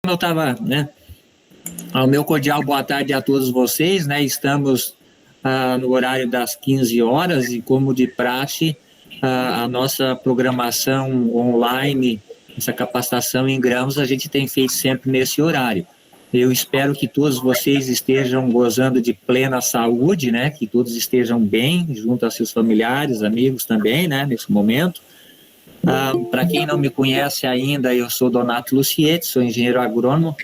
eu estava, né, ao meu cordial boa tarde a todos vocês, né, estamos no horário das 15 horas e, como de praxe, a nossa programação online, essa capacitação em grãos, a gente tem feito sempre nesse horário. Eu espero que todos vocês estejam gozando de plena saúde, né, que todos estejam bem, junto a seus familiares, amigos também, né, nesse momento. Para quem não me conhece ainda, eu sou Donato Lucietti, sou engenheiro agrônomo,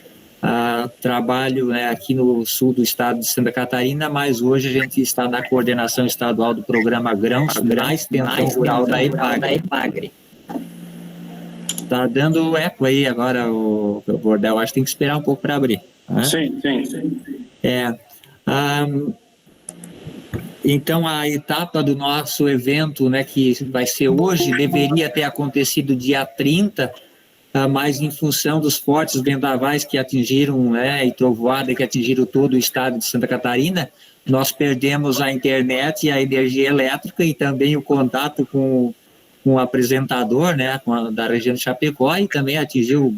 trabalho, né, aqui no sul do estado de Santa Catarina, mas hoje a gente está na coordenação estadual do programa Grãos na extensão rural da EPAGRE. Está dando eco aí agora, o Bordel, acho que tem que esperar um pouco para abrir. Né? Sim. Então, a etapa do nosso evento, né, que vai ser hoje, deveria ter acontecido dia 30, mas em função dos fortes vendavais que atingiram, né, e trovoada que atingiram todo o estado de Santa Catarina, nós perdemos a internet e a energia elétrica e também o contato com o apresentador, né, da região de Chapecó, e também atingiu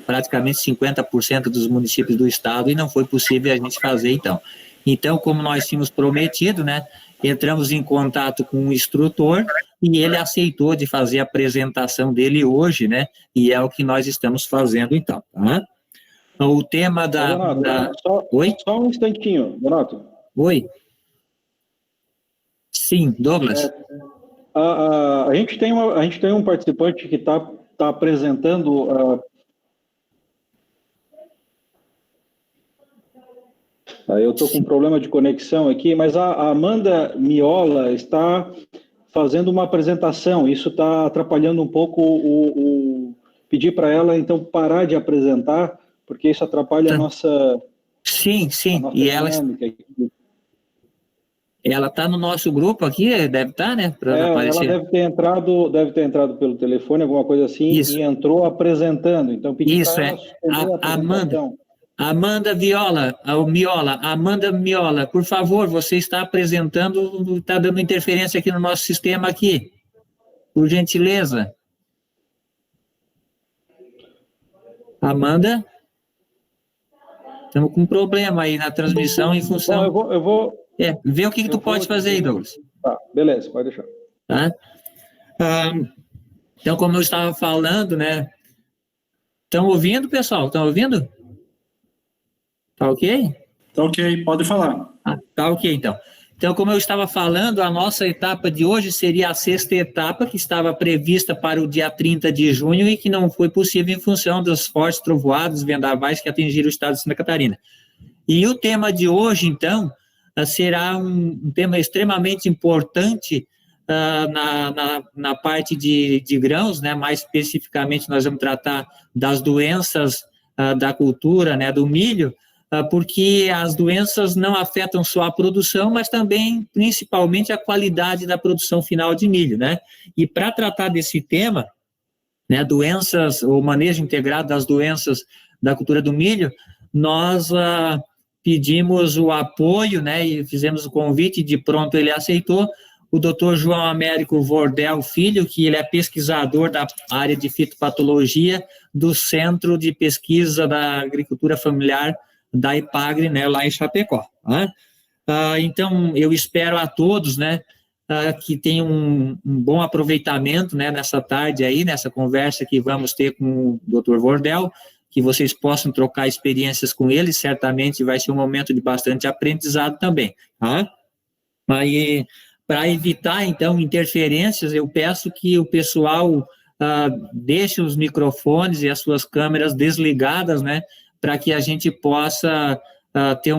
praticamente 50% dos municípios do estado e não foi possível a gente fazer então. Então, como nós tínhamos prometido, né, entramos em contato com o instrutor e ele aceitou de fazer a apresentação dele hoje, né, e é o que nós estamos fazendo então. Tá? O tema Donato, Oi? Só um instantinho, Donato. Oi. Sim, Douglas. A gente tem um participante que está apresentando... eu estou com um problema de conexão aqui, mas a Amanda Miola está fazendo uma apresentação. Isso está atrapalhando um pouco pedir para ela, então, parar de apresentar, porque isso atrapalha a nossa... Sim. E ela está no nosso grupo aqui, deve estar, né? Ela deve ter entrado pelo telefone, alguma coisa assim, Isso. E entrou apresentando. Então, pedi para ela suspender a apresentação. Amanda Miola, por favor, você está apresentando, está dando interferência aqui no nosso sistema aqui, por gentileza. Amanda? Estamos com um problema aí na transmissão em função... Bom, eu vou... vê o que tu pode fazer aí, Douglas. Tá, beleza, pode deixar. Tá? Então, como eu estava falando, né? Estão ouvindo, pessoal? Estão ouvindo? Tá ok? Tá ok, pode falar. Tá ok, então. Então, como eu estava falando, a nossa etapa de hoje seria a sexta etapa, que estava prevista para o dia 30 de junho e que não foi possível em função dos fortes trovoadas, vendavais que atingiram o estado de Santa Catarina. E o tema de hoje, então, será um tema extremamente importante na parte de grãos, né? Mais especificamente, nós vamos tratar das doenças da cultura, né? Do milho, porque as doenças não afetam só a produção, mas também, principalmente, a qualidade da produção final de milho, né? E para tratar desse tema, né, doenças, o manejo integrado das doenças da cultura do milho, nós pedimos o apoio, né, e fizemos o convite, de pronto ele aceitou, o Dr. João Américo Vordel Filho, que ele é pesquisador da área de fitopatologia do Centro de Pesquisa da Agricultura Familiar da EPAGRE, né, lá em Chapecó. Né? Então, eu espero a todos, né, que tenham um bom aproveitamento, né, nessa tarde aí, nessa conversa que vamos ter com o Dr. Vordel, que vocês possam trocar experiências com ele, certamente vai ser um momento de bastante aprendizado também. Tá? Aí, para evitar, então, interferências, eu peço que o pessoal deixe os microfones e as suas câmeras desligadas, né, para que a gente possa ter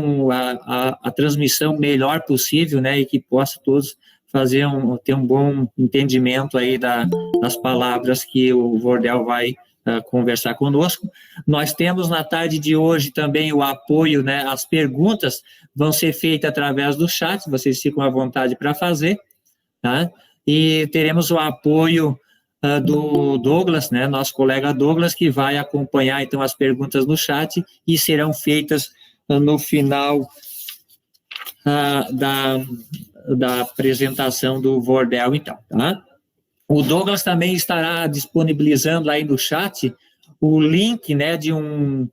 a transmissão melhor possível, né, e que possa todos ter um bom entendimento aí das palavras que o Vordel vai conversar conosco. Nós temos na tarde de hoje também o apoio, né, as perguntas vão ser feitas através do chat, vocês ficam à vontade para fazer, tá? E teremos o apoio do Douglas, né, nosso colega Douglas, que vai acompanhar então as perguntas no chat e serão feitas no final da apresentação do Vordel, então, tá? O Douglas também estará disponibilizando aí no chat o link, né, de um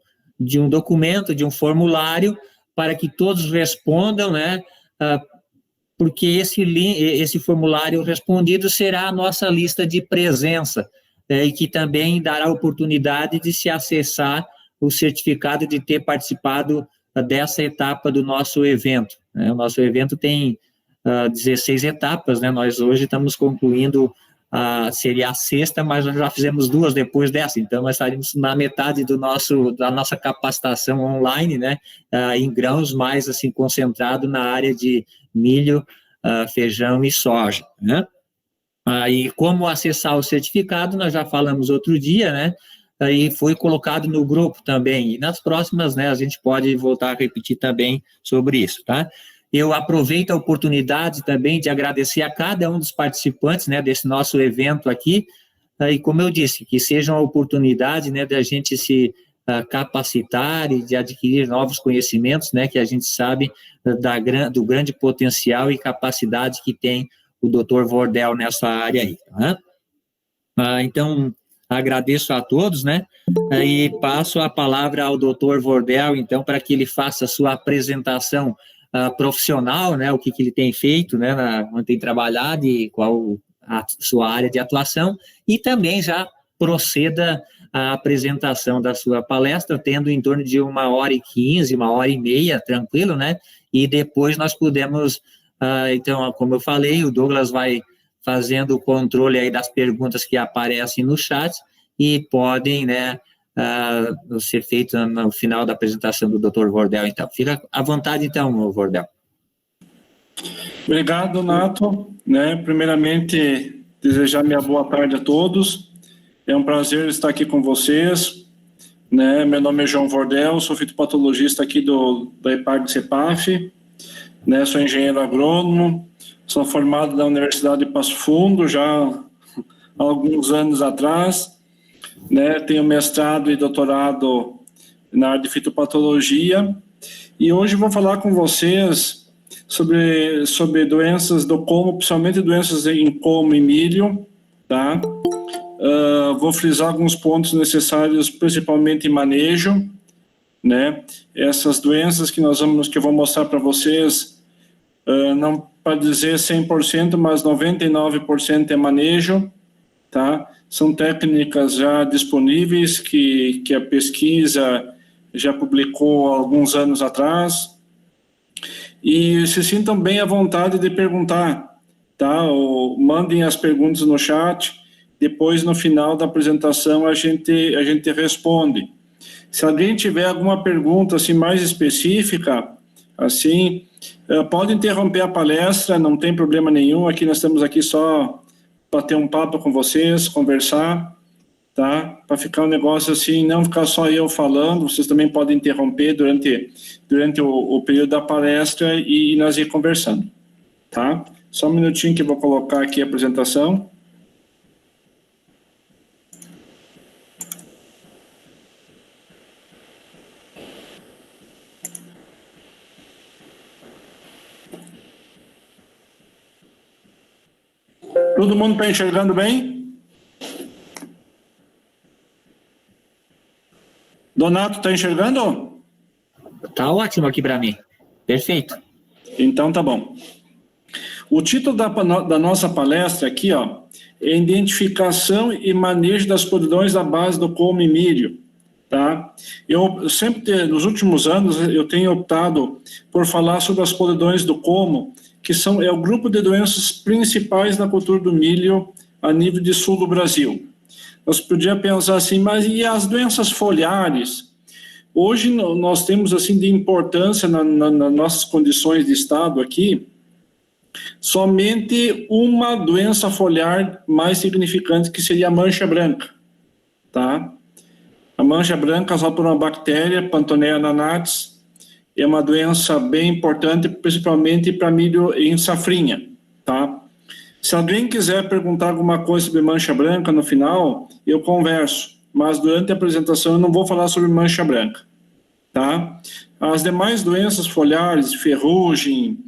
documento, de um formulário, para que todos respondam, né, porque esse formulário respondido será a nossa lista de presença, e que também dará oportunidade de se acessar o certificado de ter participado dessa etapa do nosso evento. Né? O nosso evento tem 16 etapas, né? Nós hoje estamos concluindo, seria a sexta, mas nós já fizemos 2 depois dessa, então nós estaríamos na metade da nossa capacitação online, né? Em grãos mais assim concentrado na área de milho, feijão e soja, né? E como acessar o certificado, nós já falamos outro dia, né? E foi colocado no grupo também, e nas próximas, né, a gente pode voltar a repetir também sobre isso, tá? Eu aproveito a oportunidade também de agradecer a cada um dos participantes, né, desse nosso evento aqui, e como eu disse, que seja uma oportunidade, né, da gente se capacitar e de adquirir novos conhecimentos, né, que a gente sabe do grande potencial e capacidade que tem o Dr. Wordel nessa área aí, né? Então, agradeço a todos, né, e passo a palavra ao Dr. Wordel, então, para que ele faça a sua apresentação profissional, né, o que ele tem feito, né, onde tem trabalhado e qual a sua área de atuação, e também já proceda a apresentação da sua palestra, tendo em torno de 1h15, 1h30, tranquilo, né, e depois nós podemos, então, como eu falei, o Douglas vai fazendo o controle aí das perguntas que aparecem no chat e podem, né, ser feitas no final da apresentação do Dr. Wordel. Então, fica à vontade, então, Wordel. Obrigado, Donato. Né, primeiramente, desejar minha boa tarde a todos. É um prazer estar aqui com vocês. Né, meu nome é João Wordel, sou fitopatologista aqui da EPAG CEPAF. Né, sou engenheiro agrônomo, sou formado da Universidade de Passo Fundo já há alguns anos atrás. Né, tenho mestrado e doutorado na área de fitopatologia. E hoje vou falar com vocês sobre doenças do colmo, principalmente doenças em colmo e milho, tá? Vou frisar alguns pontos necessários, principalmente em manejo, né? Essas doenças que eu vou mostrar para vocês, não para dizer 100%, mas 99% é manejo, tá? São técnicas já disponíveis que a pesquisa já publicou há alguns anos atrás. E se sintam bem à vontade de perguntar, tá? Ou mandem as perguntas no chat. Depois, no final da apresentação, a gente responde. Se alguém tiver alguma pergunta assim, mais específica, assim, pode interromper a palestra, não tem problema nenhum. Aqui nós estamos aqui só para ter um papo com vocês, conversar, tá? Para ficar um negócio assim, não ficar só eu falando, vocês também podem interromper durante o período da palestra e nós ir conversando, tá? Só um minutinho que eu vou colocar aqui a apresentação. Todo mundo está enxergando bem? Donato, está enxergando? Está ótimo aqui para mim. Perfeito. Então tá bom. O título da nossa palestra aqui, ó, é Identificação e Manejo das Podridões da Base do Colmo e Milho. Tá? Eu sempre, nos últimos anos, eu tenho optado por falar sobre as podridões do colmo, que é o grupo de doenças principais na cultura do milho a nível de sul do Brasil. Nós podíamos pensar assim, mas e as doenças foliares? Hoje nós temos assim de importância nas nossas condições de estado aqui, somente uma doença foliar mais significante, que seria a mancha branca, tá? A mancha branca causada por uma bactéria, Pantonea ananatis, é uma doença bem importante, principalmente para milho em safrinha, tá? Se alguém quiser perguntar alguma coisa sobre mancha branca no final, eu converso, mas durante a apresentação eu não vou falar sobre mancha branca, tá? As demais doenças foliares, ferrugem,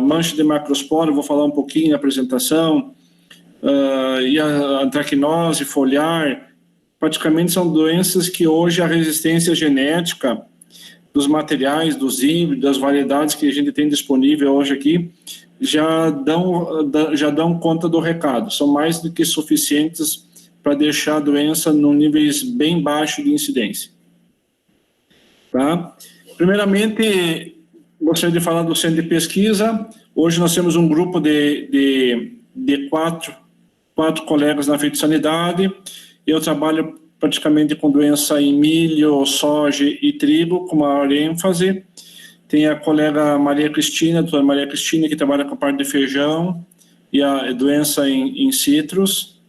mancha de macrospora, eu vou falar um pouquinho na apresentação, e a antracnose foliar, praticamente são doenças que hoje a resistência genética dos materiais, dos híbridos, das variedades que a gente tem disponível hoje aqui, já dão conta do recado. São mais do que suficientes para deixar a doença num níveis bem baixo de incidência. Tá? Primeiramente, gostaria de falar do centro de pesquisa. Hoje nós temos um grupo de quatro colegas na fitossanidade. Eu trabalho praticamente com doença em milho, soja e trigo, com maior ênfase. Tem a colega Maria Cristina, a doutora Maria Cristina, que trabalha com a parte de feijão e a doença em citros,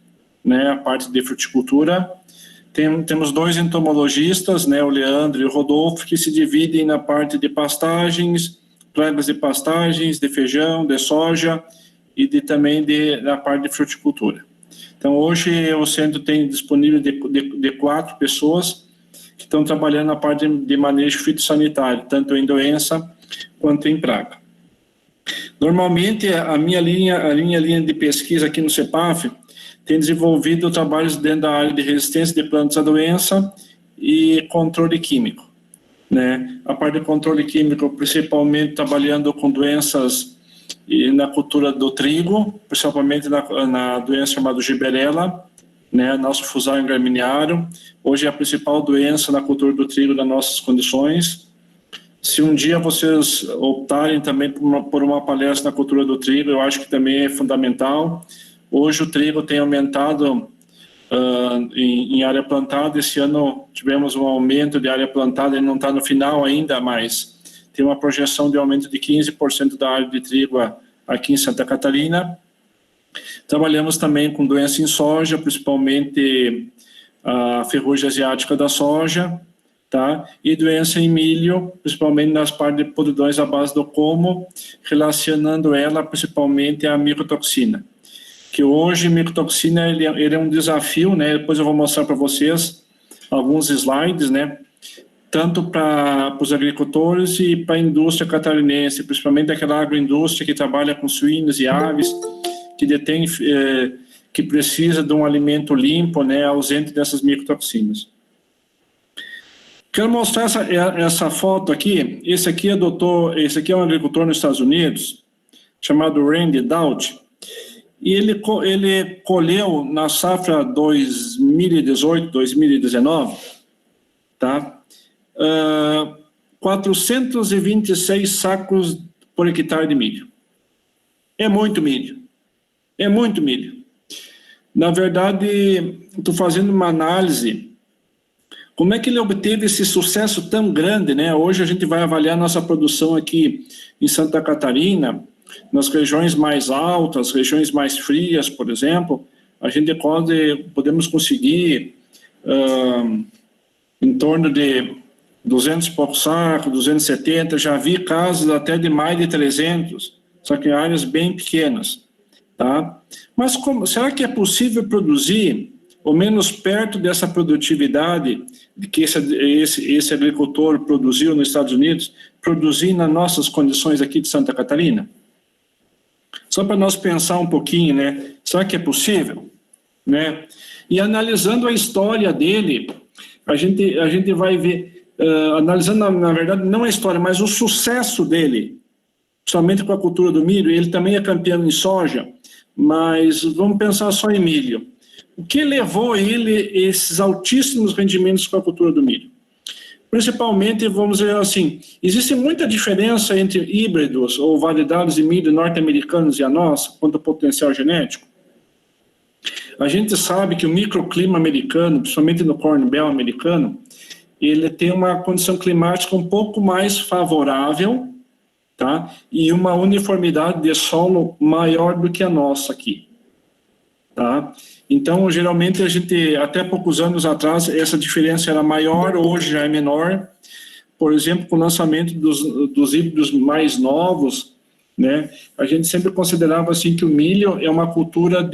né, a parte de fruticultura. Temos 2 entomologistas, né, o Leandro e o Rodolfo, que se dividem na parte de pastagens, pragas de pastagens, de feijão, de soja e também na parte de fruticultura. Então, hoje o centro tem disponível de 4 pessoas que estão trabalhando na parte de manejo fitossanitário, tanto em doença quanto em praga. Normalmente, a minha linha de pesquisa aqui no CEPAF tem desenvolvido trabalhos dentro da área de resistência de plantas à doença e controle químico, né? A parte de controle químico, principalmente trabalhando com doenças na cultura do trigo, principalmente na doença chamada Gibberella, né? Nosso fusarium gramínearo. Hoje é a principal doença na cultura do trigo das nossas condições. Se um dia vocês optarem também por uma palestra na cultura do trigo, eu acho que também é fundamental. Hoje o trigo tem aumentado em área plantada. Esse ano tivemos um aumento de área plantada, ele não está no final ainda, mas tem uma projeção de aumento de 15% da área de trigo aqui em Santa Catarina. Trabalhamos também com doença em soja, principalmente a ferrugem asiática da soja, tá? E doença em milho, principalmente nas partes de podridões à base do como, relacionando ela principalmente à micotoxina. Que hoje micotoxina ele é um desafio, né? Depois eu vou mostrar para vocês alguns slides, né? Tanto para os agricultores e para a indústria catarinense, principalmente aquela agroindústria que trabalha com suínos e aves, que precisa de um alimento limpo, né? Ausente dessas micotoxinas. Quero mostrar essa foto aqui. Esse aqui é um agricultor nos Estados Unidos, chamado Randy Doubt. E ele colheu na safra 2018, 2019, tá? 426 sacos por hectare de milho. É muito milho. É muito milho. Na verdade, estou fazendo uma análise. Como é que ele obteve esse sucesso tão grande, né? Hoje a gente vai avaliar nossa produção aqui em Santa Catarina, nas regiões mais altas, regiões mais frias, por exemplo, a gente podemos conseguir em torno de 200 e poucos sacos, 270, já vi casos até de mais de 300, só que em áreas bem pequenas, tá? Mas será que é possível produzir, ou menos perto dessa produtividade que esse agricultor produziu nos Estados Unidos, produzir nas nossas condições aqui de Santa Catarina? Só para nós pensar um pouquinho, né? Será que é possível? Né? E analisando a história dele, a gente vai ver, analisando, na verdade, não a história, mas o sucesso dele, principalmente com a cultura do milho. Ele também é campeão em soja, mas vamos pensar só em milho. O que levou ele a esses altíssimos rendimentos com a cultura do milho? Principalmente, vamos dizer assim, existe muita diferença entre híbridos ou variedades de milho norte-americanos e a nossa, quanto ao potencial genético. A gente sabe que o microclima americano, principalmente no Corn Belt americano, ele tem uma condição climática um pouco mais favorável, tá? E uma uniformidade de solo maior do que a nossa aqui, tá? Então, geralmente, até poucos anos atrás, essa diferença era maior, hoje já é menor. Por exemplo, com o lançamento dos híbridos mais novos, né, a gente sempre considerava assim que o milho é uma cultura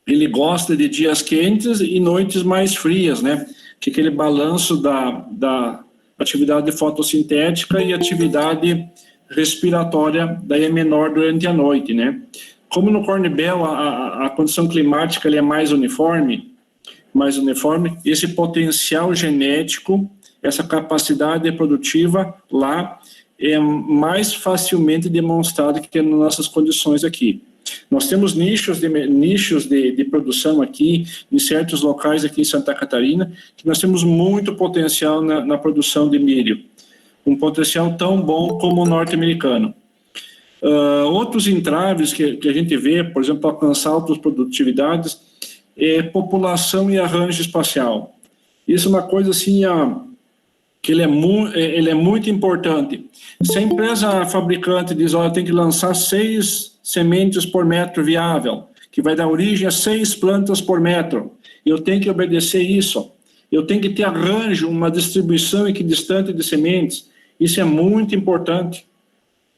ele gosta de dias quentes e noites mais frias, né? Que aquele balanço da atividade fotossintética e atividade respiratória daí é menor durante a noite, né? Como no Corn Belt a condição climática é mais uniforme, mais uniforme, esse potencial genético, essa capacidade produtiva lá é mais facilmente demonstrado que nas nossas condições aqui. Nós temos nichos de produção aqui, em certos locais aqui em Santa Catarina, que nós temos muito potencial na produção de milho. Um potencial tão bom como o norte-americano. Outros entraves que a gente vê, por exemplo, alcançar altas produtividades, é população e arranjo espacial. Isso é uma coisa assim, que ele é muito importante. Se a empresa fabricante diz, olha, tem que lançar 6 sementes por metro viável, que vai dar origem a 6 plantas por metro, eu tenho que obedecer isso. Eu tenho que ter arranjo, uma distribuição equidistante de sementes. Isso é muito importante.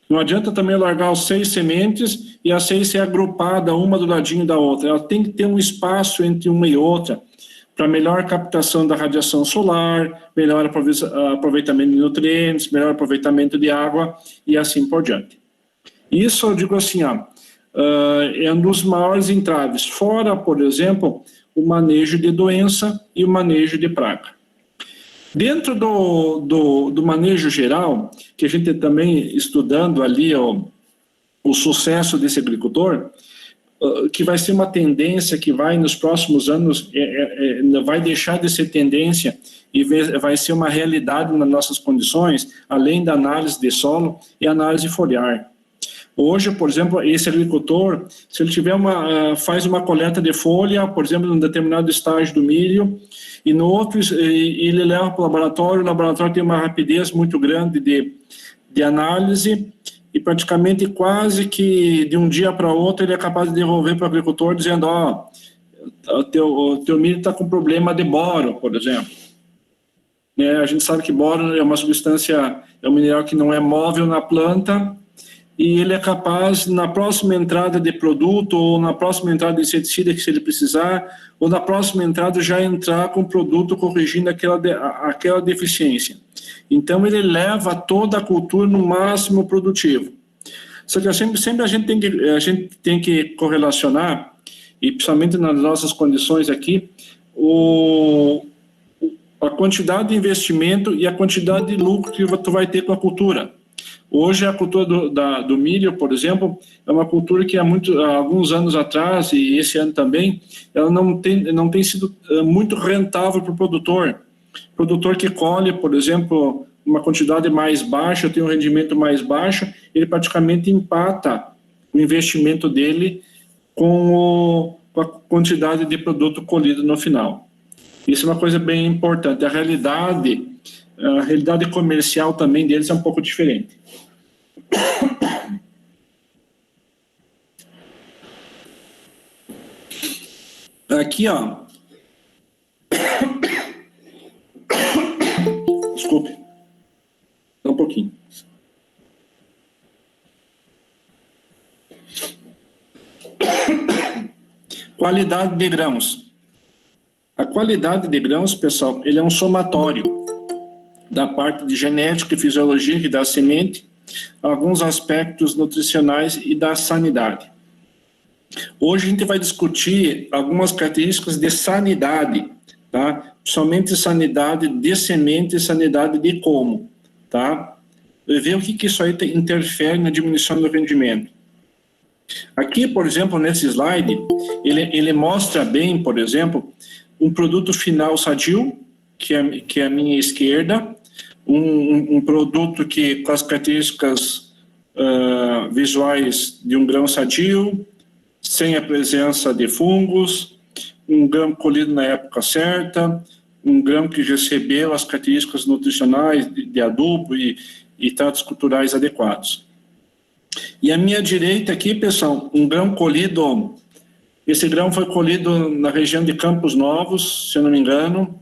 Não adianta também largar os 6 sementes e as 6 ser agrupada uma do ladinho da outra. Ela tem que ter um espaço entre uma e outra para melhor captação da radiação solar, melhor aproveitamento de nutrientes, melhor aproveitamento de água e assim por diante. Isso eu digo assim, é um dos maiores entraves. Fora, por exemplo, o manejo de doença e o manejo de praga. Dentro do manejo geral, que a gente também estudando ali o sucesso desse agricultor, que vai ser uma tendência que vai nos próximos anos, vai deixar de ser tendência e vai ser uma realidade nas nossas condições, além da análise de solo e análise foliar. Hoje, por exemplo, esse agricultor, se ele tiver faz uma coleta de folha, por exemplo, em um determinado estágio do milho, e no outro ele leva para o laboratório tem uma rapidez muito grande de análise, e praticamente quase que de um dia para outro ele é capaz de devolver para o agricultor dizendo, o teu milho está com problema de boro, por exemplo. A gente sabe que boro é uma substância, é um mineral que não é móvel na planta, e ele é capaz, na próxima entrada de produto, ou na próxima entrada de inseticida, que se ele precisar, ou na próxima entrada já entrar com o produto corrigindo aquela deficiência. Então, ele leva toda a cultura no máximo produtivo. Só que sempre a gente tem que correlacionar, e principalmente nas nossas condições aqui, a quantidade de investimento e a quantidade de lucro que tu vai ter com a cultura. Hoje a cultura do milho, por exemplo, é uma cultura que há alguns anos atrás, e esse ano também, ela não tem sido muito rentável para o produtor. O produtor que colhe, por exemplo, uma quantidade mais baixa, tem um rendimento mais baixo, ele praticamente empata o investimento dele com a quantidade de produto colhido no final. Isso é uma coisa bem importante. A realidade comercial também deles é um pouco diferente. Aqui, desculpe, dá um pouquinho. Qualidade de grãos. A qualidade de grãos, pessoal, ele é um somatório da parte de genética e fisiologia que dá a semente, alguns aspectos nutricionais e da sanidade. Hoje a gente vai discutir algumas características de sanidade, tá? Somente sanidade de semente e sanidade de como, tá? Ver o que isso aí interfere na diminuição do rendimento. Aqui, por exemplo, nesse slide, ele mostra bem, por exemplo, um produto final sadio, que é a minha esquerda, um produto que com as características visuais de um grão sadio, sem a presença de fungos, um grão colhido na época certa, um grão que recebeu as características nutricionais de adubo e tratos culturais adequados. E à minha direita aqui, pessoal, um grão colhido, esse grão foi colhido na região de Campos Novos, se eu não me engano,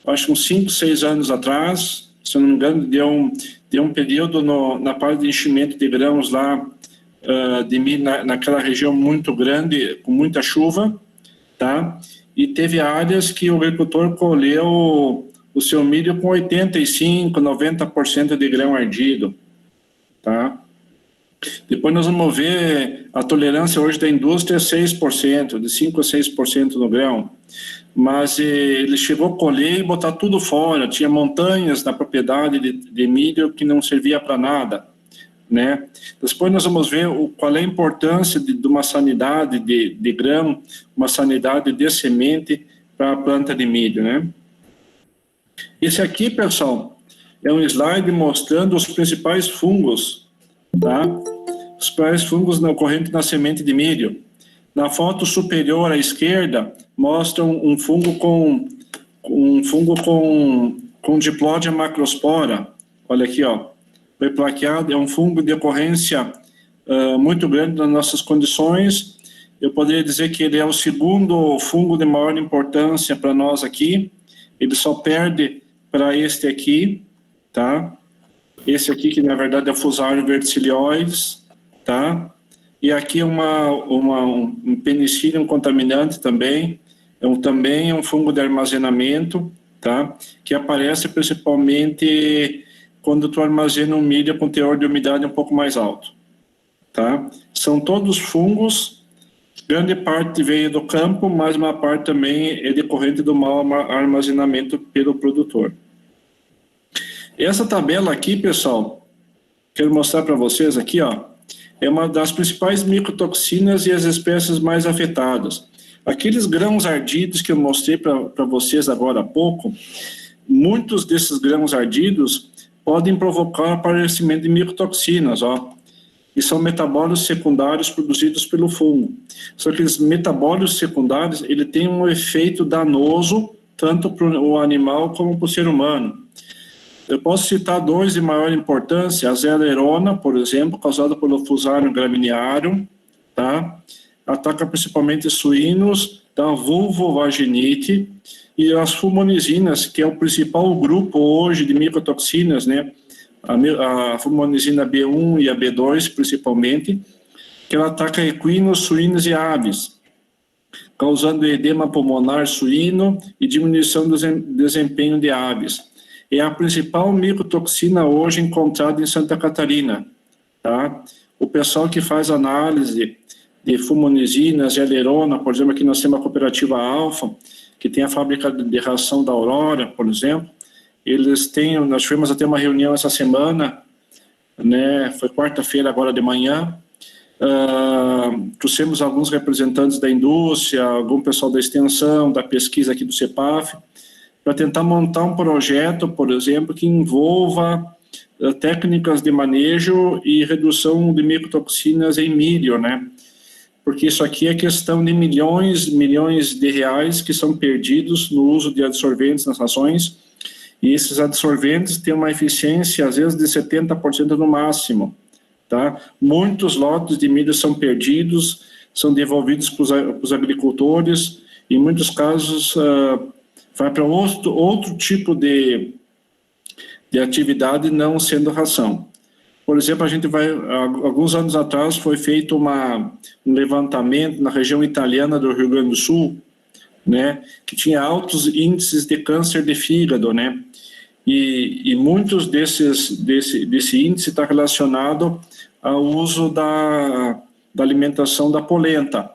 acho uns 5, 6 anos atrás, se eu não me engano, deu um período na parte de enchimento de grãos lá, de milho naquela região muito grande, com muita chuva, tá? E teve áreas que o agricultor colheu o seu milho com 85%, 90% de grão ardido, tá? Depois nós vamos ver a tolerância hoje da indústria é 6%, de 5% a 6% no grão. Mas ele chegou a colher e botar tudo fora. Tinha montanhas na propriedade de milho que não servia para nada, né? Depois nós vamos ver qual é a importância de uma sanidade de grão, uma sanidade de semente para a planta de milho, né? Esse aqui, pessoal, é um slide mostrando os principais fungos, tá? Os principais fungos ocorrentes na semente de milho. Na foto superior à esquerda, mostra um fungo com Diplodia macrospora. Olha aqui, ó. Foi plaqueado, é um fungo de ocorrência muito grande nas nossas condições. Eu poderia dizer que ele é o segundo fungo de maior importância para nós aqui. Ele só perde para este aqui, tá? Esse aqui, que na verdade é o Fusarium verticilioides, tá? E aqui um Penicillium contaminante também, também é um fungo de armazenamento, tá? Que aparece principalmente quando tu armazena um milho com teor de umidade um pouco mais alto, tá? São todos fungos, grande parte veio do campo, mas uma parte também é decorrente do mau armazenamento pelo produtor. Essa tabela aqui, pessoal, quero mostrar para vocês aqui, ó, é uma das principais micotoxinas e as espécies mais afetadas. Aqueles grãos ardidos que eu mostrei para vocês agora há pouco, muitos desses grãos ardidos podem provocar aparecimento de micotoxinas, ó, e são metabólitos secundários produzidos pelo fungo. Só que esses metabólitos secundários, ele tem um efeito danoso tanto para o animal como para o ser humano. Eu posso citar dois de maior importância: a zelerona, por exemplo, causada pelo Fusarium graminearum, tá? Ataca principalmente suínos, da vulvovaginite, e as fulmonizinas, que é o principal grupo hoje de micotoxinas, né? A fulmonizina B1 e a B2, principalmente, que ela ataca equinos, suínos e aves, causando edema pulmonar suíno e diminuição do desempenho de aves. É a principal micotoxina hoje encontrada em Santa Catarina, tá? O pessoal que faz análise de fulmonizinas e alerona, por exemplo, aqui nós temos a cooperativa Alfa, que tem a fábrica de ração da Aurora, por exemplo, nós tivemos até uma reunião essa semana, né? Foi quarta-feira agora de manhã, trouxemos alguns representantes da indústria, algum pessoal da extensão, da pesquisa aqui do CEPAF, para tentar montar um projeto, por exemplo, que envolva técnicas de manejo e redução de micotoxinas em milho, né? Porque isso aqui é questão de milhões de reais que são perdidos no uso de adsorventes nas rações, e esses adsorventes têm uma eficiência, às vezes, de 70% no máximo, tá? Muitos lotes de milho são perdidos, são devolvidos para os agricultores, em muitos casos vai para outro tipo de atividade, não sendo ração. Por exemplo, alguns anos atrás foi feito um levantamento na região italiana do Rio Grande do Sul, né, que tinha altos índices de câncer de fígado, né, e muitos desse índice está relacionado ao uso da alimentação da polenta,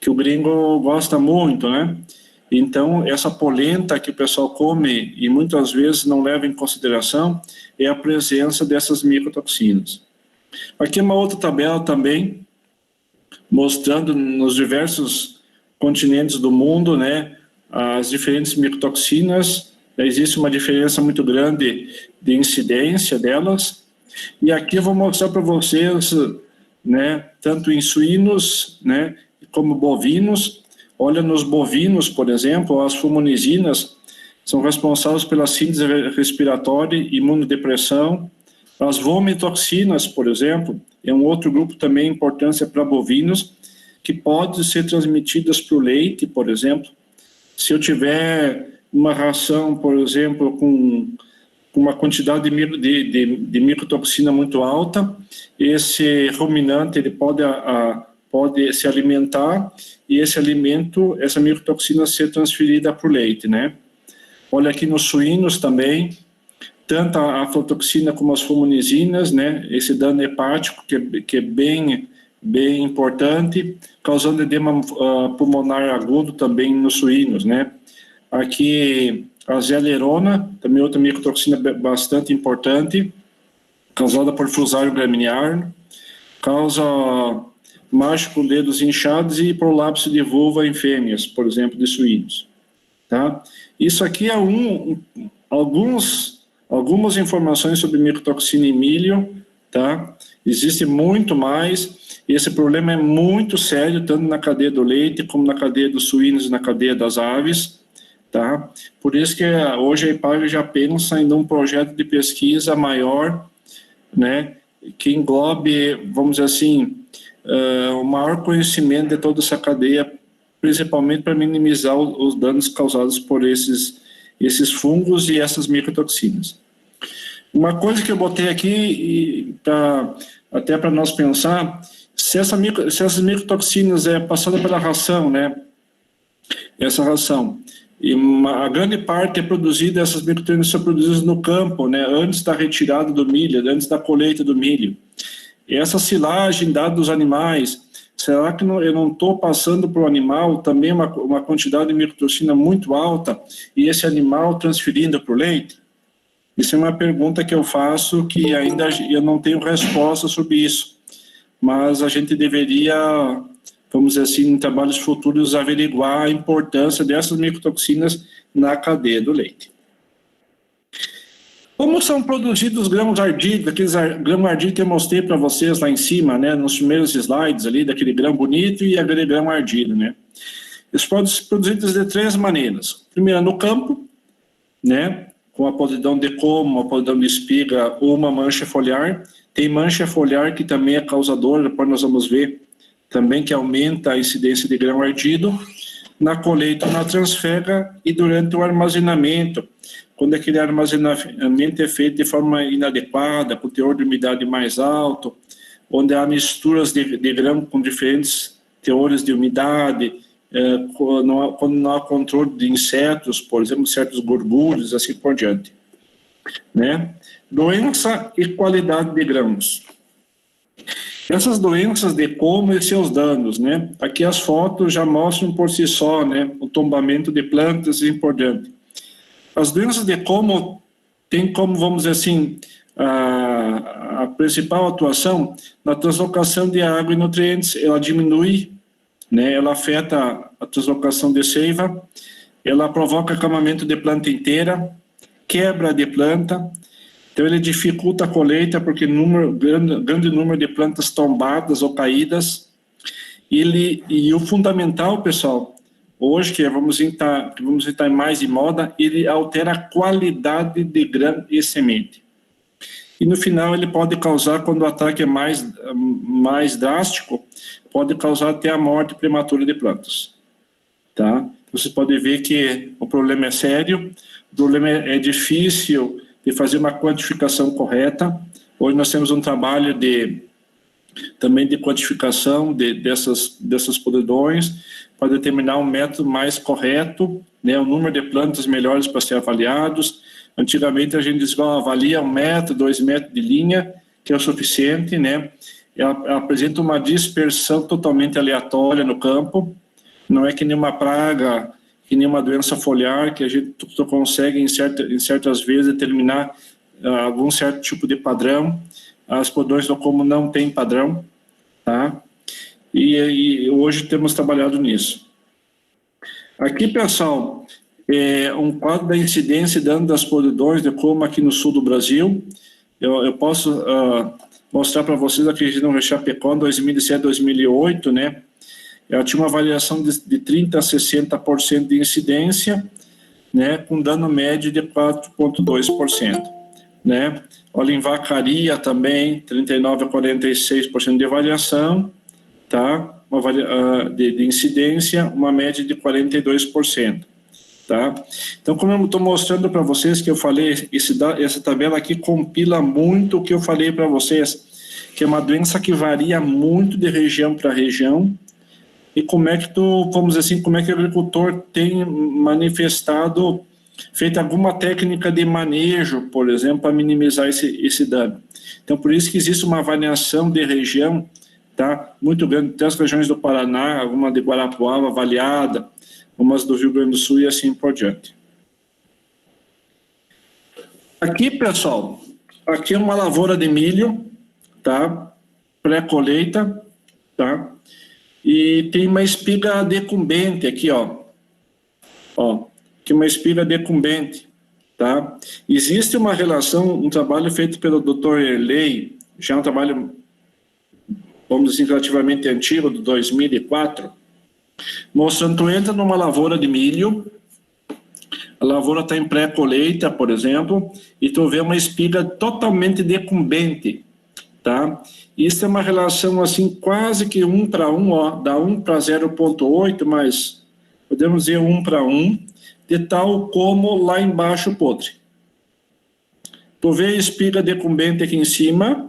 que o gringo gosta muito, né. Então, essa polenta que o pessoal come e muitas vezes não leva em consideração é a presença dessas micotoxinas. Aqui uma outra tabela também, mostrando nos diversos continentes do mundo, né, as diferentes micotoxinas. Existe uma diferença muito grande de incidência delas. E aqui eu vou mostrar para vocês, né, tanto em suínos, né, como bovinos. Olha, nos bovinos, por exemplo, as fulmonizinas são responsáveis pela síntese respiratória e imunodepressão. As vomitoxinas, por exemplo, é um outro grupo também de importância para bovinos, que pode ser transmitidas para o leite, por exemplo. Se eu tiver uma ração, por exemplo, com uma quantidade de micotoxina muito alta, esse ruminante ele pode se alimentar e essa micotoxina ser transferida para o leite, né? Olha aqui nos suínos também, tanto a aflatoxina como as fumonizinas, né? Esse dano hepático que é bem importante, causando edema pulmonar agudo também nos suínos, né? Aqui a zealerona, também outra micotoxina bastante importante, causada por Fusarium graminearum, causa macho com dedos inchados e prolapso de vulva em fêmeas, por exemplo, de suínos. Tá? Isso aqui é algumas informações sobre micotoxina em milho, tá? Existe muito mais, e esse problema é muito sério, tanto na cadeia do leite, como na cadeia dos suínos e na cadeia das aves, tá? Por isso que hoje a EPAGRE já pensa em um projeto de pesquisa maior, né? Que englobe, vamos dizer assim, o maior conhecimento de toda essa cadeia, principalmente para minimizar os danos causados por esses fungos e essas micotoxinas. Uma coisa que eu botei aqui, até para nós pensar, se essas micotoxinas é passada pela ração, né? Essa ração, e a grande parte é produzida, essas micotoxinas são produzidas no campo, né? Antes da retirada do milho, antes da colheita do milho. E essa silagem dada dos animais, será que eu não estou passando para o animal também uma quantidade de micotoxina muito alta e esse animal transferindo para o leite? Isso é uma pergunta que eu faço que ainda eu não tenho resposta sobre isso. Mas a gente deveria, vamos dizer assim, em trabalhos futuros, averiguar a importância dessas micotoxinas na cadeia do leite. Como são produzidos os grãos ardídeos, aqueles grãos ardídeos que eu mostrei para vocês lá em cima, né, nos primeiros slides ali, daquele grão bonito e aquele grão ardido, né? Eles podem ser produzidos de 3 maneiras. Primeiro, no campo, né, com a podridão de como, a podridão de espiga ou uma mancha foliar. Tem mancha foliar que também é causadora, depois nós vamos ver, também que aumenta a incidência de grão ardido. Na colheita, na transfega e durante o armazenamento, quando aquele armazenamento é feito de forma inadequada, com teor de umidade mais alto, onde há misturas de grão com diferentes teores de umidade, quando não há controle de insetos, por exemplo, certos gorgulhos, assim por diante. Né? Doença e qualidade de grãos. Essas doenças de como e seus danos, né? Aqui as fotos já mostram por si só, né? O tombamento de plantas e por diante. As doenças de como tem como, vamos dizer assim, a principal atuação na translocação de água e nutrientes. Ela diminui, né? Ela afeta a translocação de seiva, ela provoca acamamento de planta inteira, quebra de planta. Então, ele dificulta a colheita porque grande número de plantas tombadas ou caídas. E o fundamental, pessoal, hoje, que vamos entrar mais em moda, ele altera a qualidade de grão e semente. E no final ele pode causar, quando o ataque é mais drástico, pode causar até a morte prematura de plantas. Tá? Você pode ver que o problema é sério, o problema é difícil de fazer uma quantificação correta. Hoje nós temos um trabalho também de quantificação dessas podridões para determinar um método mais correto, né, o número de plantas melhores para ser avaliados. Antigamente a gente dizia, avalia 1 metro, 2 metros de linha, que é o suficiente, né? Ela apresenta uma dispersão totalmente aleatória no campo, não é que nem uma praga, que nem uma doença foliar, que a gente consegue, em certas vezes, determinar algum certo tipo de padrão. As podridões do como não tem padrão, tá? E hoje temos trabalhado nisso. Aqui, pessoal, é um quadro da incidência e dano das podridões de como aqui no sul do Brasil. Eu posso mostrar para vocês aqui a região de Chapecó, 2007, 2008, né? Ela tinha uma variação de 30% a 60% de incidência, né, com dano médio de 4,2%. Né? Olha, em vacaria também, 39% a 46% de variação, tá? De incidência, uma média de 42%. Tá? Então, como eu estou mostrando para vocês que eu falei, essa tabela aqui compila muito o que eu falei para vocês, que é uma doença que varia muito de região para região, e como é que vamos dizer assim, como é que o agricultor tem manifestado feita alguma técnica de manejo, por exemplo, para minimizar esse dano. Então, por isso que existe uma variação de região, tá, muito grande. Tem as regiões do Paraná, alguma de Guarapuava avaliada, umas do Rio Grande do Sul e assim por diante. Aqui, pessoal, aqui é uma lavoura de milho, tá, pré-colheita, tá, e tem uma espiga decumbente aqui, ó, aqui uma espiga decumbente, tá. Existe uma relação, um trabalho feito pelo Dr. Erley, já é um trabalho, vamos dizer, relativamente antigo, de 2004, mostrando que tu entra numa lavoura de milho, a lavoura está em pré-colheita, por exemplo, e tu vê uma espiga totalmente decumbente, tá? Isso é uma relação assim quase que 1 para 1, ó, dá 1 para 0,8, mas podemos dizer 1 para 1, de tal como lá embaixo podre. Tu vê a espiga decumbente aqui em cima,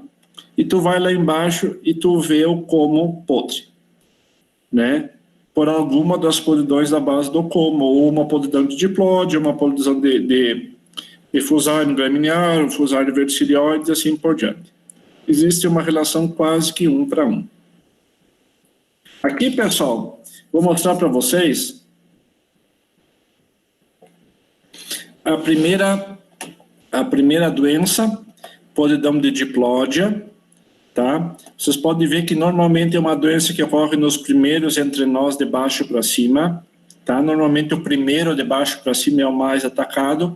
e tu vai lá embaixo e tu vê o como podre, né? Por alguma das podridões da base do como, ou uma podridão de diplódia, uma podridão de fusarium graminearum, fusarium verticilioides, assim por diante. Existe uma relação quase que 1 para 1. Aqui, pessoal, vou mostrar para vocês a primeira doença, podridão de diplódia, tá? Vocês podem ver que normalmente é uma doença que ocorre nos primeiros entrenós de baixo para cima, tá? Normalmente o primeiro de baixo para cima é o mais atacado,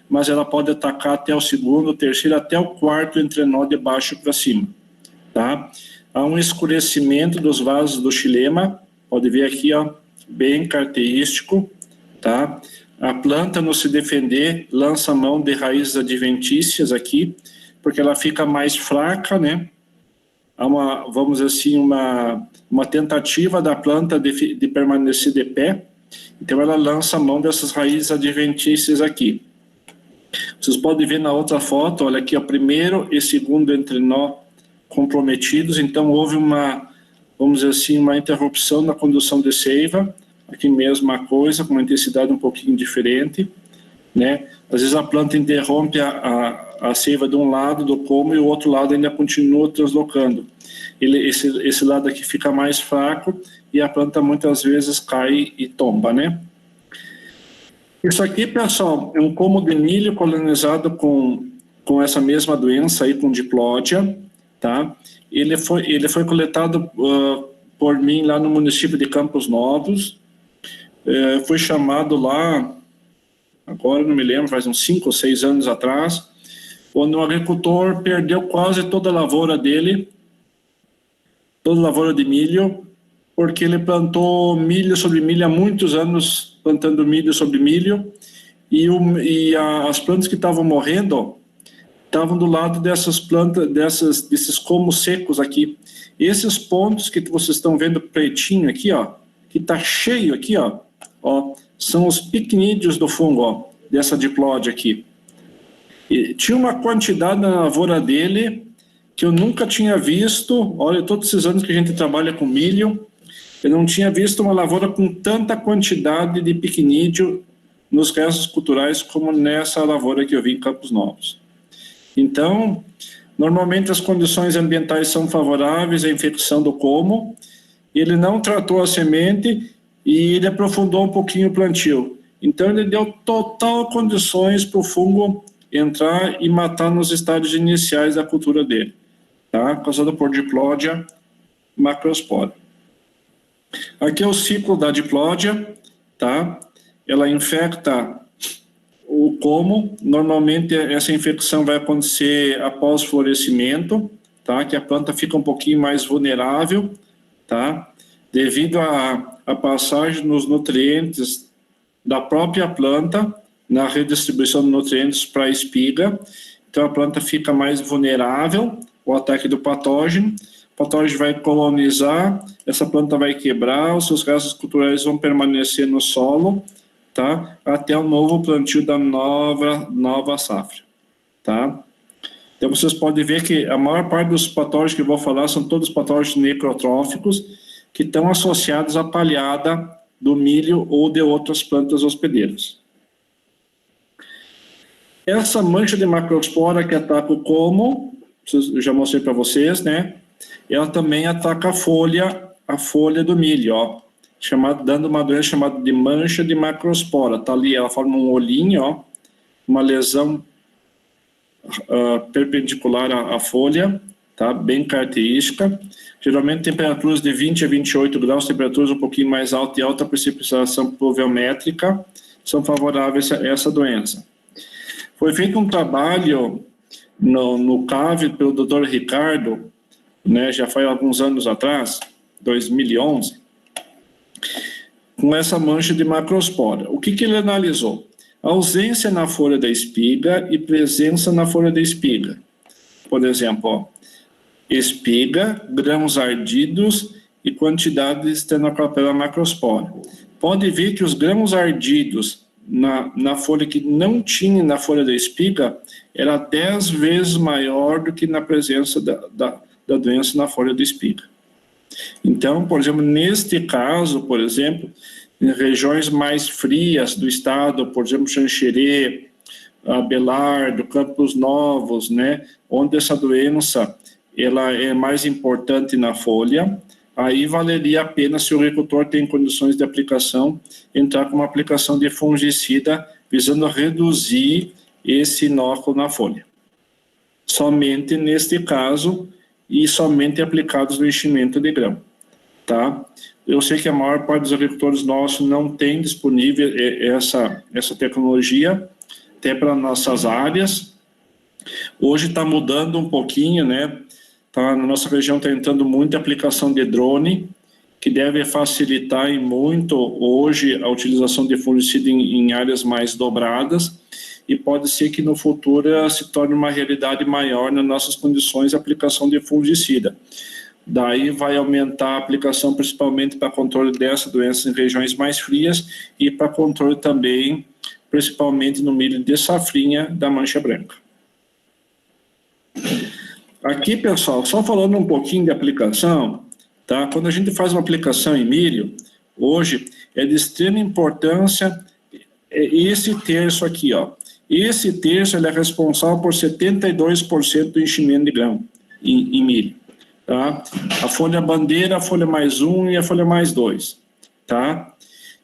mas ela pode atacar até o segundo, terceiro, até o quarto entrenó de baixo para cima, tá? Há um escurecimento dos vasos do xilema, pode ver aqui, ó, bem característico, tá? A planta, no se defender, lança mão de raízes adventícias aqui, porque ela fica mais fraca, né? Há uma, vamos dizer assim, uma tentativa da planta de permanecer de pé, então ela lança a mão dessas raízes adventícias aqui. Vocês podem ver na outra foto, olha aqui, o primeiro e segundo entrenó comprometidos, então houve uma, vamos dizer assim, uma interrupção na condução de seiva, aqui mesma coisa, com uma intensidade um pouquinho diferente, né? Às vezes a planta interrompe a seiva de um lado do como e o outro lado ainda continua translocando. Esse lado aqui fica mais fraco e a planta muitas vezes cai e tomba, né? Isso aqui, pessoal, é um como de milho colonizado com essa mesma doença aí, com diplódia, tá? Ele foi coletado por mim lá no município de Campos Novos, foi chamado lá, agora não me lembro, faz uns 5 ou 6 anos atrás, quando um agricultor perdeu quase toda a lavoura dele, toda a lavoura de milho, porque ele plantou milho sobre milho há muitos anos, plantando milho sobre milho, e as plantas que estavam morrendo estavam do lado dessas plantas, desses comos secos aqui. Esses pontos que vocês estão vendo pretinho aqui, ó, que está cheio aqui, ó, são os picnídeos do fungo, ó, dessa diplódia aqui. E tinha uma quantidade na lavoura dele que eu nunca tinha visto. Olha, todos esses anos que a gente trabalha com milho, eu não tinha visto uma lavoura com tanta quantidade de picnídeo nos restos culturais como nessa lavoura que eu vi em Campos Novos. Então, normalmente as condições ambientais são favoráveis à infecção do como, ele não tratou a semente e ele aprofundou um pouquinho o plantio. Então, ele deu total condições para o fungo entrar e matar nos estágios iniciais da cultura dele, tá? Causado por diplódia macrospora. Aqui é o ciclo da diplódia, tá? Ela infecta o como. Normalmente essa infecção vai acontecer após florescimento, tá? Que a planta fica um pouquinho mais vulnerável, tá? Devido à passagem nos nutrientes da própria planta, na redistribuição de nutrientes para a espiga, então a planta fica mais vulnerável ao ataque do patógeno. O patógeno vai colonizar, essa planta vai quebrar, os seus restos culturais vão permanecer no solo, tá? Até o novo plantio da nova safra, tá? Então vocês podem ver que a maior parte dos patógenos que eu vou falar são todos patógenos necrotróficos que estão associados à palhada do milho ou de outras plantas hospedeiras. Essa mancha de macrospora que ataca o colmo, eu já mostrei para vocês, né? Ela também ataca a folha do milho, ó, dando uma doença chamada de mancha de macrospora. Tá ali, ela forma um olhinho, ó, uma lesão perpendicular à folha, tá? Bem característica. Geralmente temperaturas de 20 a 28 graus, temperaturas um pouquinho mais altas e alta precipitação pluviométrica são favoráveis a essa doença. Foi feito um trabalho no CAV pelo Dr. Ricardo, né, já foi alguns anos atrás, 2011, com essa mancha de macrospora. O que ele analisou? A ausência na folha da espiga e presença na folha da espiga. Por exemplo, ó, espiga, grãos ardidos e quantidade de Stenocropella macrospora. Pode ver que os grãos ardidos na folha que não tinha na folha da espiga era 10 vezes maior do que na presença da doença na folha da espiga. Então, por exemplo, neste caso, por exemplo, em regiões mais frias do estado, por exemplo, Xanxerê, Abelardo, Campos Novos, né, onde essa doença ela é mais importante na folha, aí valeria a pena, se o agricultor tem condições de aplicação, entrar com uma aplicação de fungicida visando reduzir esse inóculo na folha. Somente neste caso e somente aplicados no enchimento de grão, tá? Eu sei que a maior parte dos agricultores nossos não tem disponível essa tecnologia, até para nossas áreas. Hoje está mudando um pouquinho, né? Tá, na nossa região está entrando muita aplicação de drone, que deve facilitar em muito hoje a utilização de fungicida em áreas mais dobradas, e pode ser que no futuro se torne uma realidade maior nas nossas condições de aplicação de fungicida. Daí vai aumentar a aplicação principalmente para controle dessa doença em regiões mais frias e para controle também, principalmente no milho de safrinha da mancha branca. Aqui, pessoal, só falando um pouquinho de aplicação, tá? Quando a gente faz uma aplicação em milho, hoje é de extrema importância esse terço aqui, ó. Esse terço ele é responsável por 72% do enchimento de grão em milho, tá? A folha bandeira, a folha mais 1 e a folha mais 2, tá?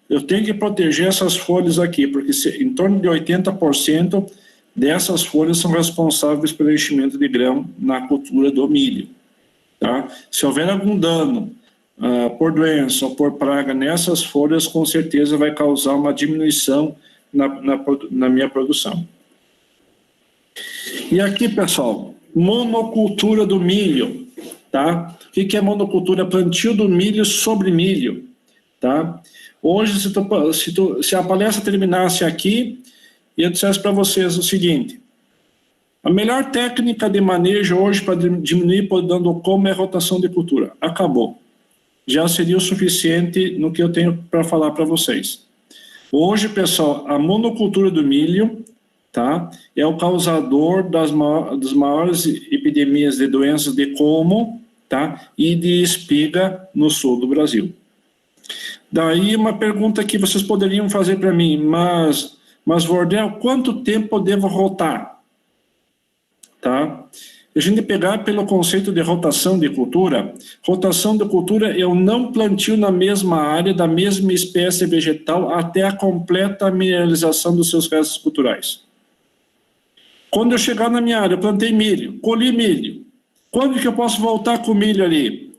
Eu tenho que proteger essas folhas aqui, porque em torno de 80% dessas folhas são responsáveis pelo enchimento de grão na cultura do milho, tá? Se houver algum dano por doença ou por praga nessas folhas, com certeza vai causar uma diminuição na minha produção. E aqui, pessoal, monocultura do milho, tá? O que é monocultura? Plantio do milho sobre milho, tá? Hoje, se a palestra terminasse aqui, eu dissesse para vocês o seguinte: a melhor técnica de manejo hoje para diminuir o dano do colmo é a rotação de cultura. Acabou. Já seria o suficiente no que eu tenho para falar para vocês. Hoje, pessoal, a monocultura do milho, tá, é o causador das maiores epidemias de doenças de colmo, tá, e de espiga no sul do Brasil. Daí uma pergunta que vocês poderiam fazer para mim, mas Wordel, quanto tempo eu devo rotar? Tá? A gente pegar pelo conceito de rotação de cultura é o não plantio na mesma área da mesma espécie vegetal até a completa mineralização dos seus restos culturais. Quando eu chegar na minha área, eu plantei milho, colhi milho. Quando que eu posso voltar com o milho ali?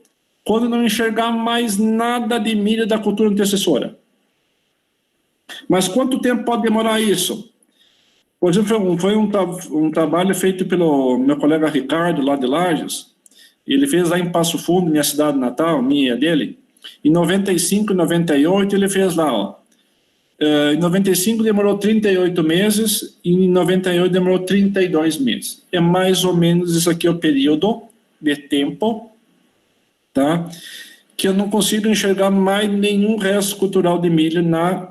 Quando não enxergar mais nada de milho da cultura antecessora. Mas quanto tempo pode demorar isso? Por exemplo, foi um trabalho feito pelo meu colega Ricardo, lá de Lages. Ele fez lá em Passo Fundo, minha cidade natal, minha e dele. Em 95 e 98 ele fez lá, ó. Em 95 demorou 38 meses e em 98 demorou 32 meses. É mais ou menos isso aqui o período de tempo, tá? Que eu não consigo enxergar mais nenhum resto cultural de milho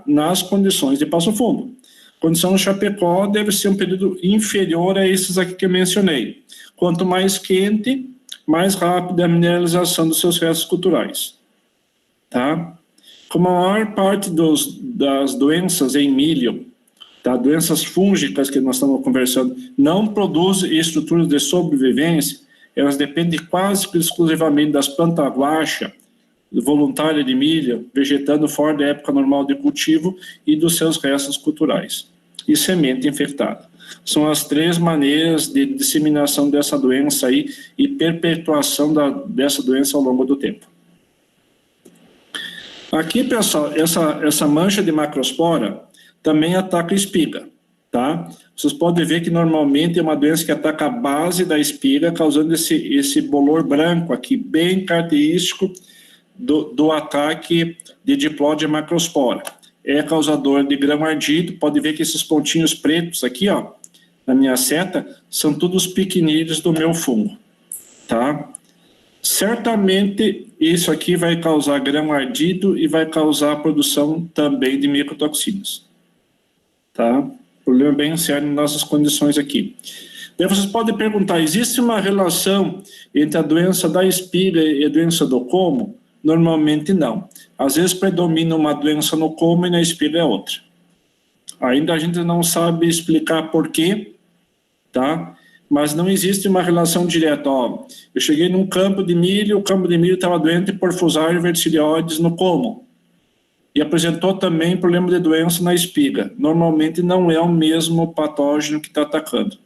nas condições de Passo Fundo. Condição Chapecó deve ser um período inferior a esses aqui que eu mencionei. Quanto mais quente, mais rápida a mineralização dos seus restos culturais. Tá? Como a maior parte das doenças em milho tá? Doenças fúngicas que nós estamos conversando não produzem estruturas de sobrevivência, elas dependem quase que exclusivamente das plantas guaxa, voluntária de milho, vegetando fora da época normal de cultivo e dos seus restos culturais. E semente infectada. São as 3 maneiras de disseminação dessa doença aí e perpetuação dessa doença ao longo do tempo. Aqui, pessoal, essa mancha de macrospora também ataca a espiga, tá? Vocês podem ver que normalmente é uma doença que ataca a base da espiga, causando esse bolor branco aqui, bem característico do ataque de Diplodia macrospora. É causador de grão ardido. Pode ver que esses pontinhos pretos aqui, ó, na minha seta, são todos pequeninos do meu fungo, tá? Certamente isso aqui vai causar grão ardido e vai causar a produção também de micotoxinas, tá? Problema bem sério nas nossas condições aqui. Daí vocês podem perguntar, existe uma relação entre a doença da espiga e a doença do como? Normalmente não. Às vezes predomina uma doença no como e na espiga é outra. Ainda a gente não sabe explicar por quê, tá? Mas não existe uma relação direta. Ó, eu cheguei num campo de milho, o campo de milho estava doente por Fusarium verticilioides no como. E apresentou também problema de doença na espiga. Normalmente não é o mesmo patógeno que está atacando,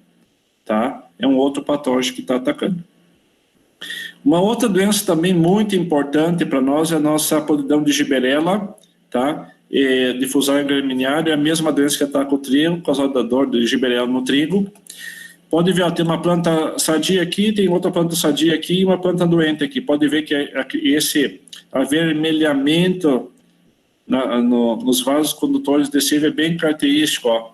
tá? É um outro patógeno que está atacando. Uma outra doença também muito importante para nós é a nossa podridão de Gibberella, tá? De Fusarium graminearum, é a mesma doença que ataca o trigo, causador de Gibberella no trigo. Pode ver, ó, tem uma planta sadia aqui, tem outra planta sadia aqui e uma planta doente aqui. Pode ver que esse avermelhamento nos vasos condutores de seiva é bem característico,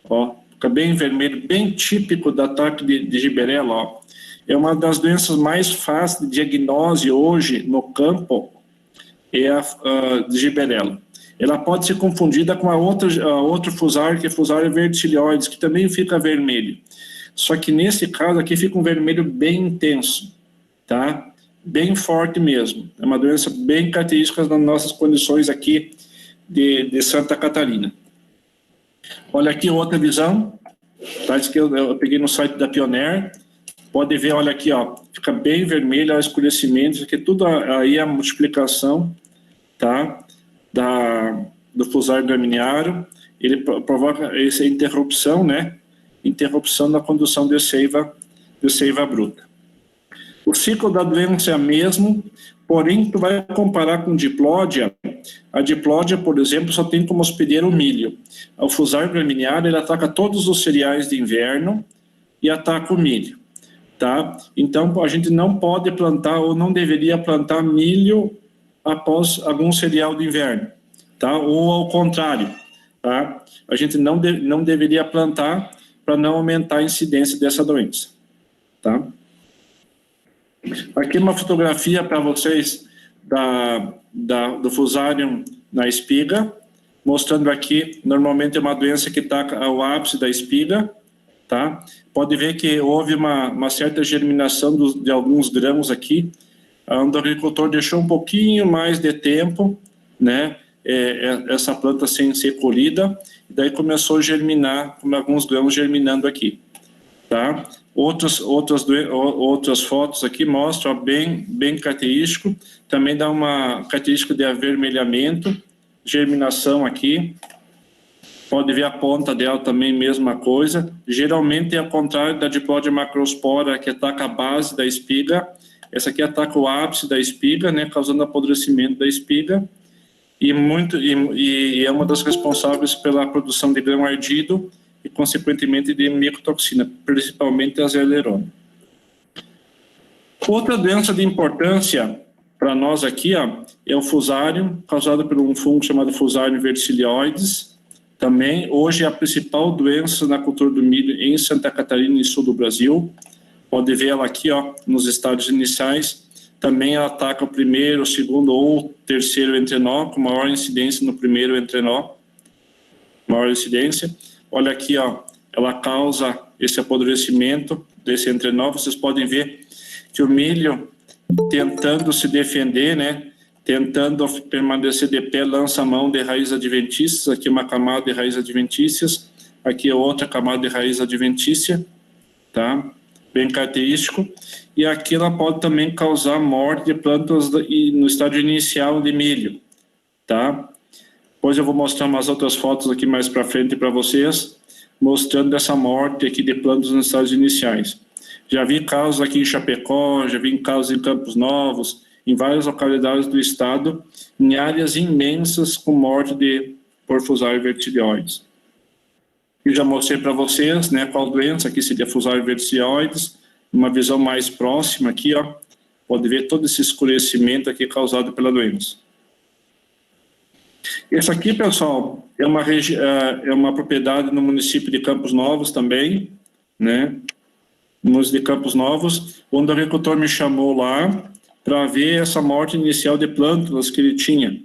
ó, fica bem vermelho, bem típico do ataque de Gibberella, ó. É uma das doenças mais fáceis de diagnose hoje no campo, é a de Gibberella. Ela pode ser confundida com a outra Fusarium, que é Fusarium verticilioides, que também fica vermelho. Só que nesse caso aqui fica um vermelho bem intenso, tá? Bem forte mesmo. É uma doença bem característica das nossas condições aqui de Santa Catarina. Olha aqui outra visão, tá? Isso que eu peguei no site da Pioneer. Pode ver, olha aqui, ó, fica bem vermelho, o escurecimento, isso aqui tudo aí é a multiplicação, tá? Do Fusarium graminearum. Ele provoca essa interrupção, né? Interrupção na condução de seiva bruta. O ciclo da doença é o mesmo, porém, tu vai comparar com Diplodia. A Diplodia, por exemplo, só tem como hospedeiro o milho. O Fusarium graminearum, ele ataca todos os cereais de inverno e ataca o milho, tá? Então, a gente não pode plantar ou não deveria plantar milho após algum cereal de inverno, tá? Ou ao contrário, tá? A gente não deveria plantar para não aumentar a incidência dessa doença, tá? Aqui uma fotografia para vocês do Fusarium na espiga, mostrando aqui, normalmente é uma doença que ataca o ápice da espiga, tá? Pode ver que houve uma certa germinação de alguns grãos aqui, onde o agricultor deixou um pouquinho mais de tempo, né? Essa planta sem ser colhida, e daí começou a germinar, com alguns grãos germinando aqui, tá? Outras fotos aqui mostram bem característico, também dá uma característica de avermelhamento, germinação aqui, pode ver a ponta dela também, mesma coisa. Geralmente é ao contrário da Diplodia macrospora, que ataca a base da espiga, essa aqui ataca o ápice da espiga, né, causando apodrecimento da espiga, e é uma das responsáveis pela produção de grão ardido e, consequentemente, de micotoxina, principalmente a zelerona. Outra doença de importância para nós aqui, ó, é o Fusarium, causado por um fungo chamado Fusarium verticilioides. Também, hoje, é a principal doença na cultura do milho em Santa Catarina e sul do Brasil. Pode ver ela aqui, ó, nos estádios iniciais. Também ela ataca o primeiro, o segundo ou terceiro entrenó, com maior incidência no primeiro entrenó. Maior incidência. Olha aqui, ó, ela causa esse apodrecimento desse entrenó. Vocês podem ver que o milho, tentando se defender, né, tentando permanecer de pé, lança a mão de raízes adventícias. Aqui uma camada de raízes adventícias. Aqui é outra camada de raiz adventícia, tá? Bem característico. E aqui ela pode também causar morte de plantas no estágio inicial de milho, tá? Depois eu vou mostrar umas outras fotos aqui mais para frente para vocês, mostrando essa morte aqui de plantas nos estágios iniciais. Já vi casos aqui em Chapecó, já vi casos em Campos Novos, em várias localidades do estado, em áreas imensas com morte por Fusarium verticilioides. Eu já mostrei para vocês, né, qual doença, aqui seria Fusarium verticilioides, uma visão mais próxima aqui, ó, pode ver todo esse escurecimento aqui causado pela doença. Essa aqui, pessoal, é uma propriedade no município de Campos Novos também, né, no município de Campos Novos, onde o agricultor me chamou lá para ver essa morte inicial de plântulas que ele tinha,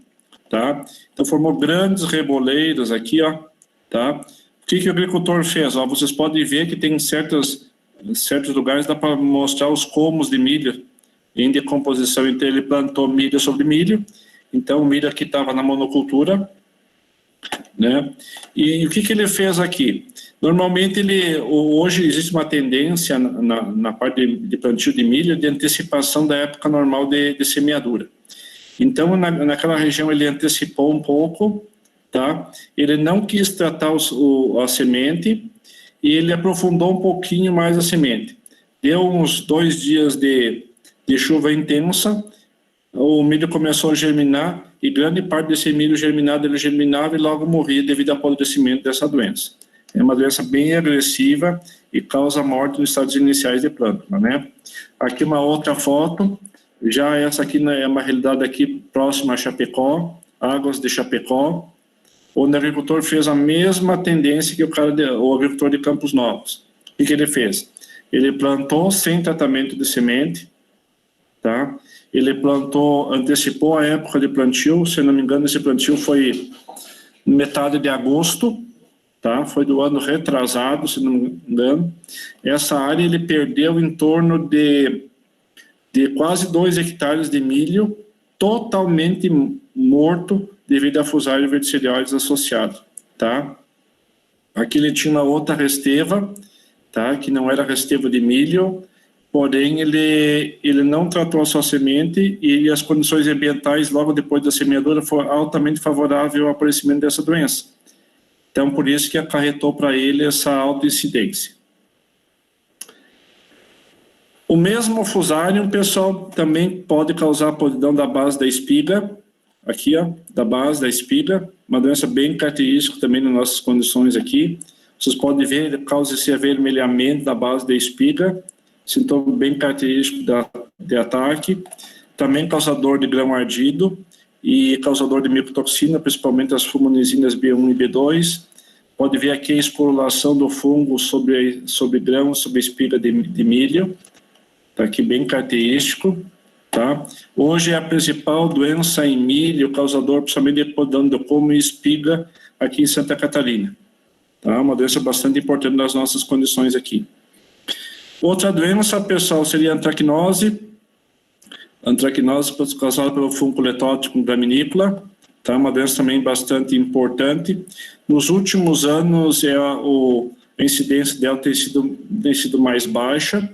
tá? Então formou grandes reboleiras aqui, ó, tá? O que o agricultor fez? Ó, vocês podem ver que tem certos lugares, dá para mostrar os colmos de milho em decomposição. Então ele plantou milho sobre milho, então o milho aqui estava na monocultura, né? E o que ele fez aqui? Normalmente hoje existe uma tendência na parte de plantio de milho de antecipação da época normal de semeadura. Então naquela região ele antecipou um pouco, tá? Ele não quis tratar a semente e ele aprofundou um pouquinho mais a semente. Deu uns 2 dias de chuva intensa, o milho começou a germinar e grande parte desse milho germinado, ele germinava e logo morria devido ao apodrecimento dessa doença. É uma doença bem agressiva e causa morte nos estádios iniciais de plântula, né? Aqui uma outra foto, já essa aqui é uma realidade aqui próxima a Chapecó, Águas de Chapecó, onde o agricultor fez a mesma tendência que o agricultor de Campos Novos. O que ele fez? Ele plantou sem tratamento de semente, tá? Ele antecipou a época de plantio, se não me engano esse plantio foi metade de agosto, tá? Foi do ano retrasado, se não me engano. Essa área ele perdeu em torno de quase 2 hectares de milho totalmente morto devido a Fusarium verticilioides associado, tá? Aqui ele tinha uma outra resteva, tá? Que não era resteva de milho, porém ele não tratou a sua semente e as condições ambientais logo depois da semeadura foram altamente favoráveis ao aparecimento dessa doença. Então por isso que acarretou para ele essa alta incidência. O mesmo Fusarium, pessoal, também pode causar podridão da base da espiga, aqui, ó, da base da espiga, uma doença bem característica também nas nossas condições aqui. Vocês podem ver, ele causa esse avermelhamento da base da espiga, sintoma bem característico de ataque, também causador de grão ardido e causador de micotoxina, principalmente as fumonisinas B1 e B2. Pode ver aqui a esporulação do fungo sobre grão, sobre espiga de milho, está aqui bem característico. Tá? Hoje é a principal doença em milho, causador principalmente de podridão do colmo e espiga aqui em Santa Catarina. Tá? Uma doença bastante importante nas nossas condições aqui. Outra doença, pessoal, seria a antracnose. Antracnose causada pelo fungo letótico graminícola. Tá? Uma doença também bastante importante. Nos últimos anos, a incidência dela tem sido mais baixa.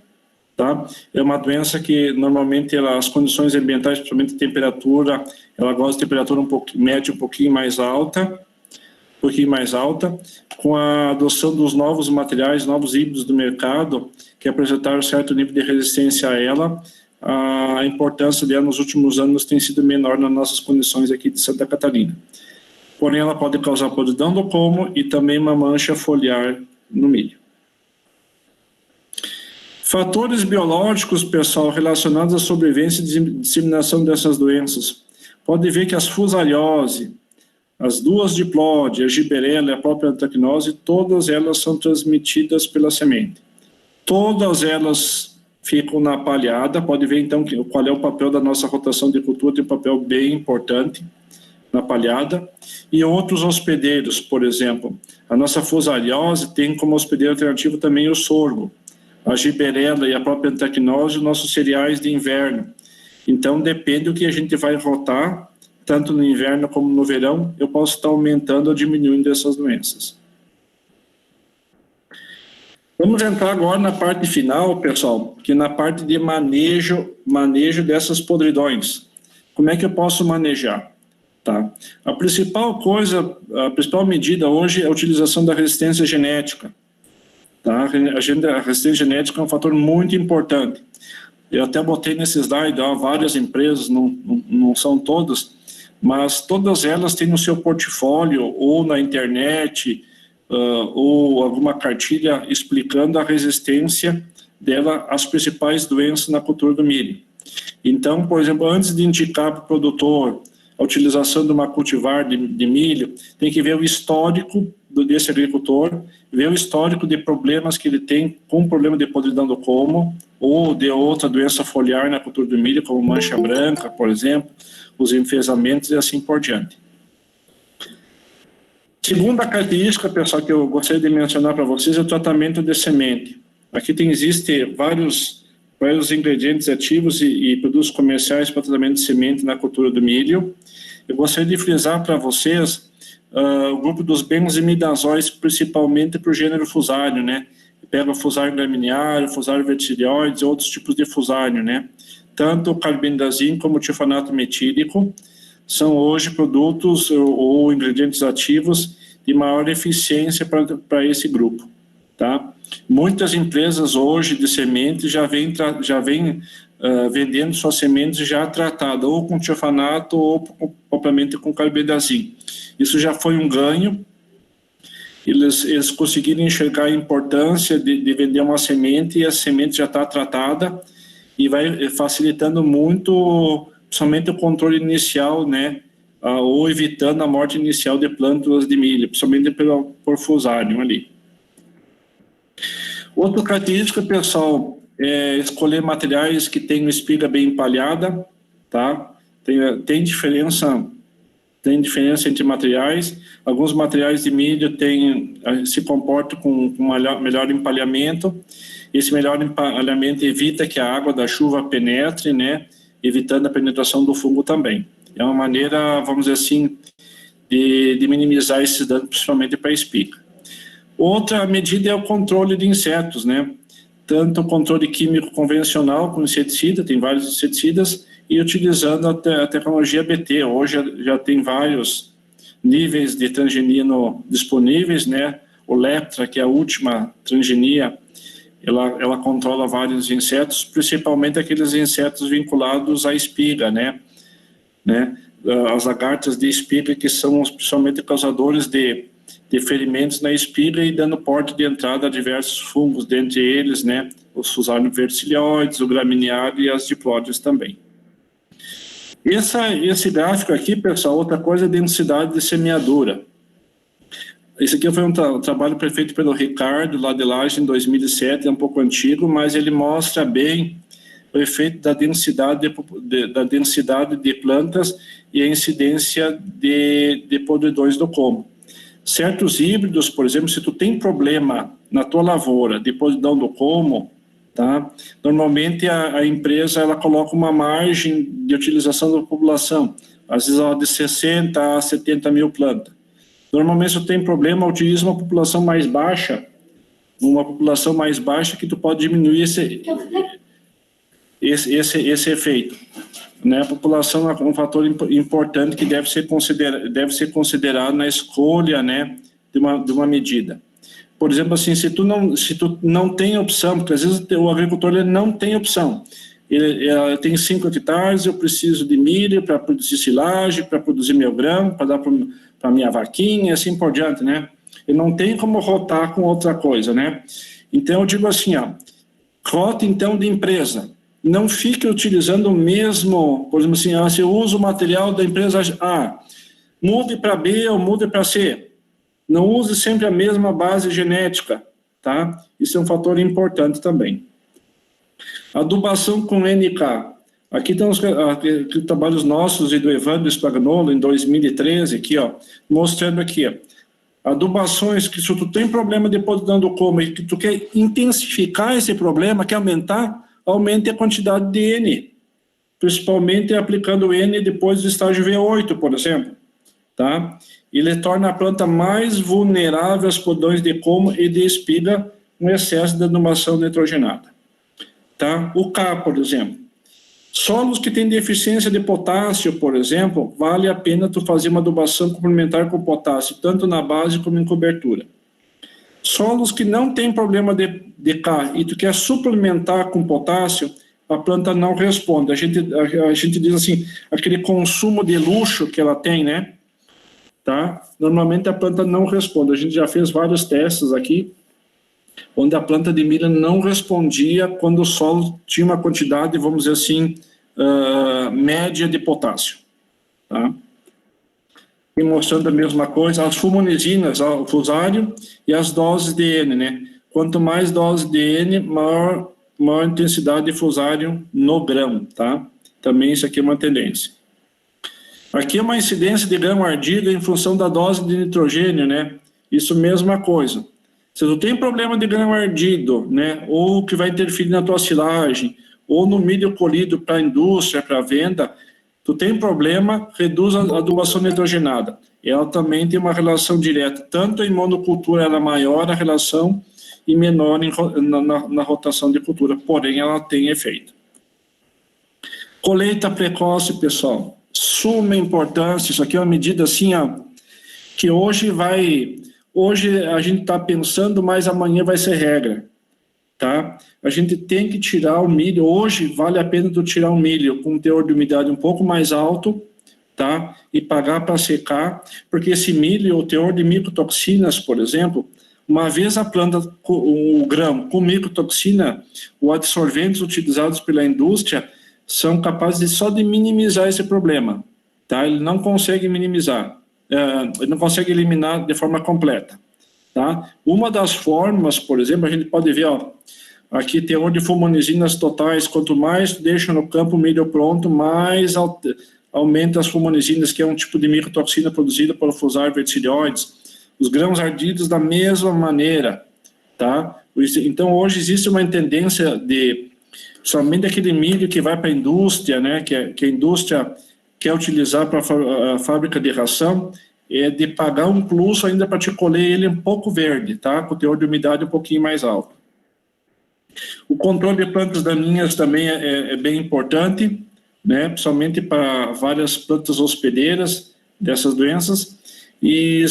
Tá? É uma doença que normalmente as condições ambientais, principalmente temperatura, ela gosta de temperatura média um pouquinho mais alta, com a adoção dos novos materiais, novos híbridos do mercado, que apresentaram certo nível de resistência a ela, a importância dela nos últimos anos tem sido menor nas nossas condições aqui de Santa Catarina. Porém, ela pode causar podridão do colmo e também uma mancha foliar no milho. Fatores biológicos, pessoal, relacionados à sobrevivência e disseminação dessas doenças. Pode ver que as fusariose, as duas diplode, a giberela e a própria antracnose, todas elas são transmitidas pela semente. Todas elas ficam na palhada. Pode ver, então, qual é o papel da nossa rotação de cultura, tem um papel bem importante na palhada. E outros hospedeiros, por exemplo, a nossa fusariose tem como hospedeiro alternativo também o sorgo, a giberela e a própria antracnose, os nossos cereais de inverno. Então, depende do que a gente vai rotar, tanto no inverno como no verão, eu posso estar aumentando ou diminuindo essas doenças. Vamos entrar agora na parte final, pessoal, que é na parte de manejo dessas podridões. Como é que eu posso manejar? Tá? A principal medida hoje é a utilização da resistência genética. Tá? A resistência genética é um fator muito importante. Eu até botei nesse slide, várias empresas, não são todas, mas todas elas têm no seu portfólio, ou na internet, ou alguma cartilha explicando a resistência dela às principais doenças na cultura do milho. Então, por exemplo, antes de indicar para o produtor a utilização de uma cultivar de milho, tem que ver o histórico desse agricultor, ver o histórico de problemas que ele tem com problema de podridão do colmo ou de outra doença foliar na cultura do milho, como mancha branca, por exemplo, os enfesamentos e assim por diante. Segunda característica, pessoal, que eu gostaria de mencionar para vocês é o tratamento de semente. Aqui existe vários ingredientes ativos e produtos comerciais para tratamento de semente na cultura do milho. Eu gostaria de frisar para vocês o grupo dos benzimidazóis, principalmente para o gênero fusário, né? Pega o fusário gramineário, fusário verticilioides e outros tipos de fusário, né? Tanto o carbendazim como o tifanato metílico são hoje produtos ou ingredientes ativos de maior eficiência para esse grupo, tá? Muitas empresas hoje de sementes já vêm vendendo suas sementes já tratadas, ou com tifanato ou propriamente com carbendazim. Isso já foi um ganho. Eles conseguiram enxergar a importância de vender uma semente e a semente já está tratada e vai facilitando muito, somente o controle inicial, né? Ou evitando a morte inicial de plântulas de milho, principalmente por fusário ali. Outra característica, pessoal, é escolher materiais que tenham espiga bem empalhada, tá? Tem diferença entre materiais. Alguns materiais de milho se comportam com melhor empalhamento. Esse melhor empalhamento evita que a água da chuva penetre, né? Evitando a penetração do fungo também. É uma maneira, vamos dizer assim, de minimizar esses danos, principalmente para a espiga. Outra medida é o controle de insetos, né? Tanto o controle químico convencional com inseticida, tem vários inseticidas, e utilizando a tecnologia BT. Hoje já tem vários níveis de transgenino disponíveis, né? O Leptra, que é a última transgenia, ela controla vários insetos, principalmente aqueles insetos vinculados à espiga, né? As lagartas de espiga, que são principalmente causadores de ferimentos na espiga e dando porta de entrada a diversos fungos, dentre eles, né, os fusário verticilioides, o gramineário e as diplóides também. Esse gráfico aqui, pessoal, outra coisa é a densidade de semeadura. Esse aqui foi um trabalho feito pelo Ricardo, lá de Laje, em 2007, é um pouco antigo, mas ele mostra bem o efeito da densidade de plantas e a incidência de podridões do colmo. Certos híbridos, por exemplo, se tu tem problema na tua lavoura de podridão do colmo, tá? Normalmente a empresa ela coloca uma margem de utilização da população, às vezes de 60 a 70 mil plantas. Normalmente se tu tem problema, utiliza uma população mais baixa que tu pode diminuir esse efeito. Né? A população é um fator importante que deve ser considerado na escolha, né, de uma medida. Por exemplo, assim, se tu não tem opção, porque às vezes o agricultor ele não tem opção. Ele tem 5 hectares, eu preciso de milho para produzir silagem, para produzir meu grão, para dar para minha vaquinha, e assim por diante, né? Ele não tem como rotar com outra coisa, né? Então, eu digo assim, rota então de empresa. Não fique utilizando o mesmo, por exemplo assim, se eu uso o material da empresa A, mude para B ou mude para C. Não use sempre a mesma base genética, tá? Isso é um fator importante também. Adubação com NK. Aqui estão os trabalhos nossos e do Evandro Spagnolo, em 2013, aqui, mostrando aqui, adubações que se tu tem problema de podridão do colmo e que tu quer intensificar esse problema, quer aumentar, aumente a quantidade de N, principalmente aplicando N depois do estágio V8, por exemplo, tá? Ele torna a planta mais vulnerável aos podridões de colmo e de espiga um excesso de adubação nitrogenada. Tá? O K, por exemplo. Solos que têm deficiência de potássio, por exemplo, vale a pena tu fazer uma adubação complementar com potássio, tanto na base como em cobertura. Solos que não têm problema de K e tu quer suplementar com potássio, a planta não responde. A gente diz assim, aquele consumo de luxo que ela tem, né? Tá? Normalmente a planta não responde. A gente já fez vários testes aqui, onde a planta de milho não respondia quando o solo tinha uma quantidade, vamos dizer assim, média de potássio. Tá? E mostrando a mesma coisa, as fumonesinas, o fusário e as doses de N, né? Quanto mais dose de N, maior intensidade de fusário no grão, tá? Também isso aqui é uma tendência. Aqui é uma incidência de grão ardido em função da dose de nitrogênio, né? Isso mesma coisa. Se tu tem problema de grão ardido, né, ou que vai interferir na tua silagem, ou no milho colhido para a indústria, para a venda, tu tem problema, reduz a adubação nitrogenada. Ela também tem uma relação direta, tanto em monocultura ela é maior a relação e menor na rotação de cultura, porém ela tem efeito. Colheita precoce, pessoal, suma importância, isso aqui é uma medida assim, ó, que hoje a gente está pensando, mas amanhã vai ser regra, tá? A gente tem que tirar o milho, hoje vale a pena tu tirar o milho com um teor de umidade um pouco mais alto, tá? E pagar para secar, porque esse milho, o teor de micotoxinas, por exemplo, uma vez a planta, o grão com micotoxina, os absorventes utilizados pela indústria são capazes só de minimizar esse problema, tá? Ele não consegue minimizar. Ele não consegue eliminar de forma completa, tá? Uma das formas, por exemplo, a gente pode ver, ó, aqui teor de fumonesinas totais, quanto mais deixa no campo o milho pronto, mais aumenta as fumonesinas, que é um tipo de micotoxina produzida pelo Fusarium verticilioides. Os grãos ardidos da mesma maneira, tá? Então hoje existe uma tendência de somente aquele milho que vai para a indústria, né, que a indústria quer utilizar para a fábrica de ração, é de pagar um plus ainda para te colher ele um pouco verde, tá? Com o teor de umidade um pouquinho mais alto. O controle de plantas daninhas também é bem importante, né? Principalmente para várias plantas hospedeiras dessas doenças, e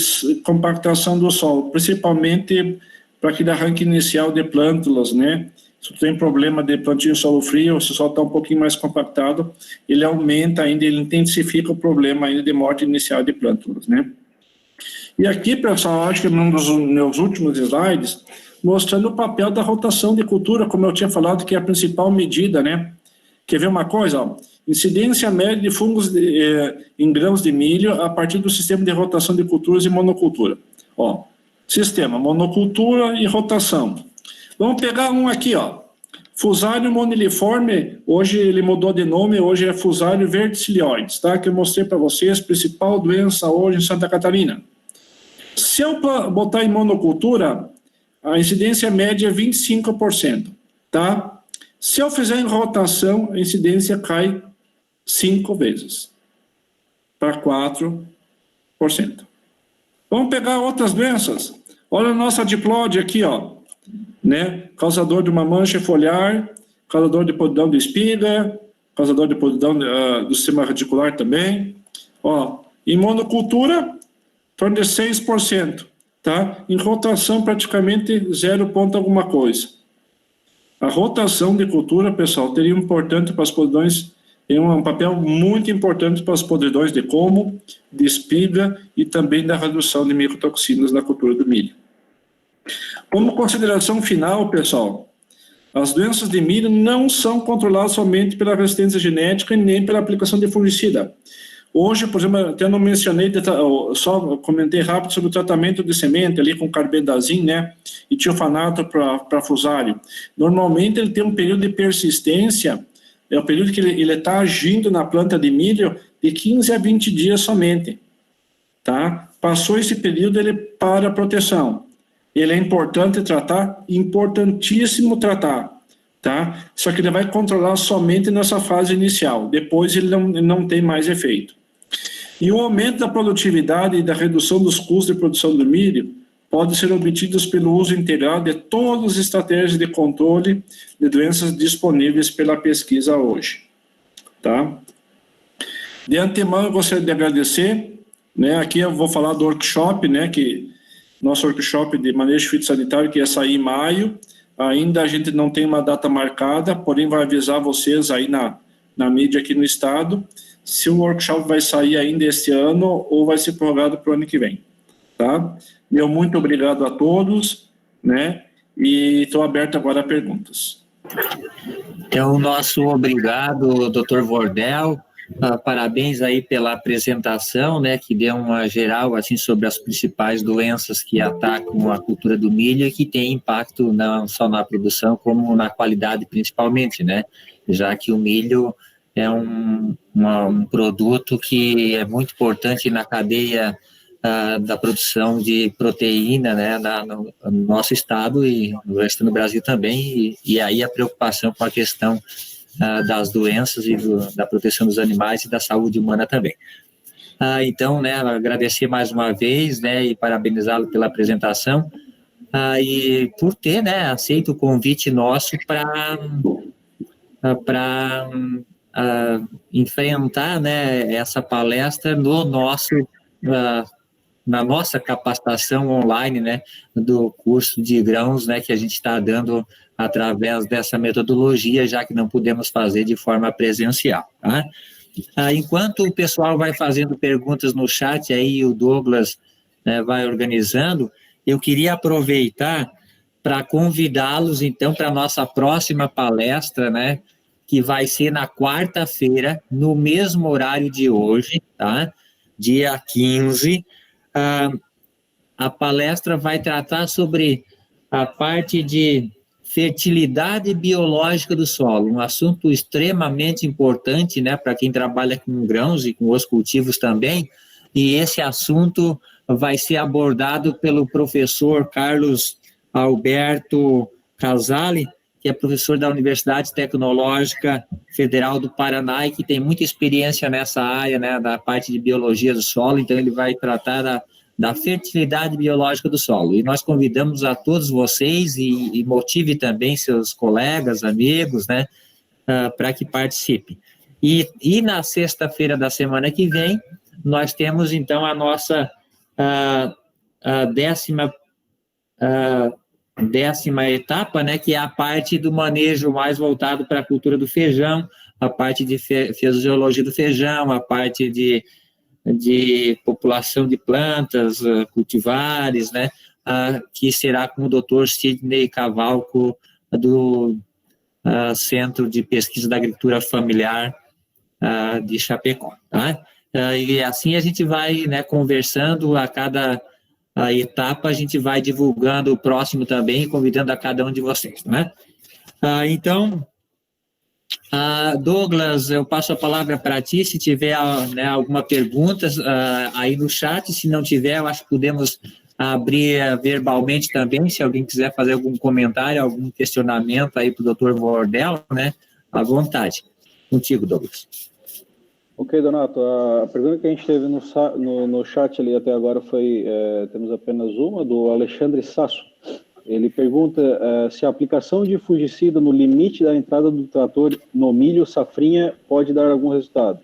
compactação do solo, principalmente para aquele arranque inicial de plântulas, né? Se tem problema de plantio em solo frio, se o solo está um pouquinho mais compactado, ele aumenta ainda, ele intensifica o problema ainda de morte inicial de plântulas, né? E aqui, pessoal, acho que num dos meus últimos slides, mostrando o papel da rotação de cultura, como eu tinha falado, que é a principal medida, né? Quer ver uma coisa? Ó? Incidência média de fungos em grãos de milho a partir do sistema de rotação de culturas e monocultura. Ó, sistema, monocultura e rotação. Vamos pegar um aqui, ó. Fusarium moniliforme, hoje ele mudou de nome, hoje é Fusarium verticilioides, tá? Que eu mostrei para vocês, principal doença hoje em Santa Catarina. Se eu botar em monocultura, a incidência média é 25%, tá? Se eu fizer em rotação, a incidência cai 5 vezes, para 4%. Vamos pegar outras doenças. Olha a nossa diplode aqui, ó. Né? Causador de uma mancha foliar, causador de podridão de espiga, causador de podridão do sistema radicular também. Ó, em monocultura, em torno de 6%, tá? Em rotação, praticamente 0 ponto alguma coisa. A rotação de cultura, pessoal, teria importante para as podridões, tem um papel muito importante para as podridões de colmo, de espiga e também da redução de micotoxinas na cultura do milho. Como consideração final, pessoal, as doenças de milho não são controladas somente pela resistência genética e nem pela aplicação de fungicida. Hoje, por exemplo, até não mencionei, só comentei rápido sobre o tratamento de semente ali com carbendazim, né, e tiofanato para fusário. Normalmente ele tem um período de persistência, é o período que ele está agindo na planta de milho de 15 a 20 dias somente, tá? Passou esse período, ele para a proteção. Ele é importante tratar, importantíssimo tratar, tá? Só que ele vai controlar somente nessa fase inicial, depois ele não tem mais efeito. E o aumento da produtividade e da redução dos custos de produção do milho podem ser obtidos pelo uso integral de todas as estratégias de controle de doenças disponíveis pela pesquisa hoje. Tá? De antemão, eu gostaria de agradecer, né, aqui eu vou falar do workshop, né, que nosso workshop de manejo fitossanitário que ia sair em maio, ainda a gente não tem uma data marcada, porém vai avisar vocês aí na mídia aqui no estado, se o workshop vai sair ainda este ano ou vai ser prorrogado para o ano que vem, tá? Meu muito obrigado a todos, né, e estou aberto agora a perguntas. Então, nosso obrigado, Dr. Wordel. Parabéns aí pela apresentação, né, que deu uma geral assim sobre as principais doenças que atacam a cultura do milho e que tem impacto não só na produção como na qualidade principalmente, né, já que o milho é um produto que é muito importante na cadeia da produção de proteína, né, no nosso estado e no resto do Brasil também, e aí a preocupação com a questão das doenças e da proteção dos animais e da saúde humana também. Então, né, agradecer mais uma vez, né, e parabenizá-lo pela apresentação e por ter, né, aceito o convite nosso para enfrentar, né, essa palestra no nosso na nossa capacitação online, né, do curso de grãos, né, que a gente está dando através dessa metodologia, já que não podemos fazer de forma presencial, tá? Enquanto o pessoal vai fazendo perguntas no chat aí, o Douglas, né, vai organizando, eu queria aproveitar para convidá-los, então, para a nossa próxima palestra, né, que vai ser na quarta-feira, no mesmo horário de hoje, tá? Dia 15, a palestra vai tratar sobre a parte de fertilidade biológica do solo, um assunto extremamente importante, né, para quem trabalha com grãos e com os cultivos também, e esse assunto vai ser abordado pelo professor Carlos Alberto Casale, que é professor da Universidade Tecnológica Federal do Paraná e que tem muita experiência nessa área, né, da parte de biologia do solo, então ele vai tratar da fertilidade biológica do solo. E nós convidamos a todos vocês e motive também seus colegas, amigos, né, para que participem. E na sexta-feira da semana que vem, nós temos, então, a nossa décima etapa, né, que é a parte do manejo mais voltado para a cultura do feijão, a parte de fisiologia do feijão, a parte de população de plantas cultivares, né, que será com o Dr. Sidney Cavalco, do Centro de Pesquisa da Agricultura Familiar de Chapecó, tá? E assim a gente vai, né, conversando a cada etapa, a gente vai divulgando o próximo também, convidando a cada um de vocês, né? Então, Douglas, eu passo a palavra para ti, se tiver, né, alguma pergunta aí no chat, se não tiver, eu acho que podemos abrir verbalmente também, se alguém quiser fazer algum comentário, algum questionamento aí para o Dr. Wordel, né, à vontade. Contigo, Douglas. Ok, Donato, a pergunta que a gente teve no chat ali até agora foi, temos apenas uma, do Alexandre Sasso. Ele pergunta se a aplicação de fungicida no limite da entrada do trator no milho safrinha pode dar algum resultado.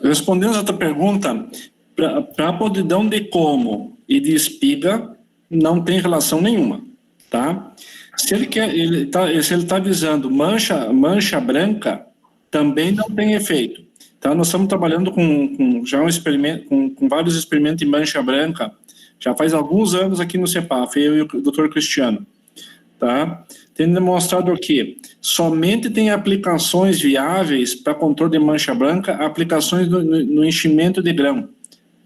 Respondendo a tua pergunta, para a podridão de como e de espiga, não tem relação nenhuma, tá? Se ele está visando mancha branca, também não tem efeito, tá? Nós estamos trabalhando com já um experimento, com vários experimentos em mancha branca, já faz alguns anos aqui no CEPAF, eu e o Dr. Cristiano, tá? Tem demonstrado que somente tem aplicações viáveis para controle de mancha branca, aplicações no enchimento de grão,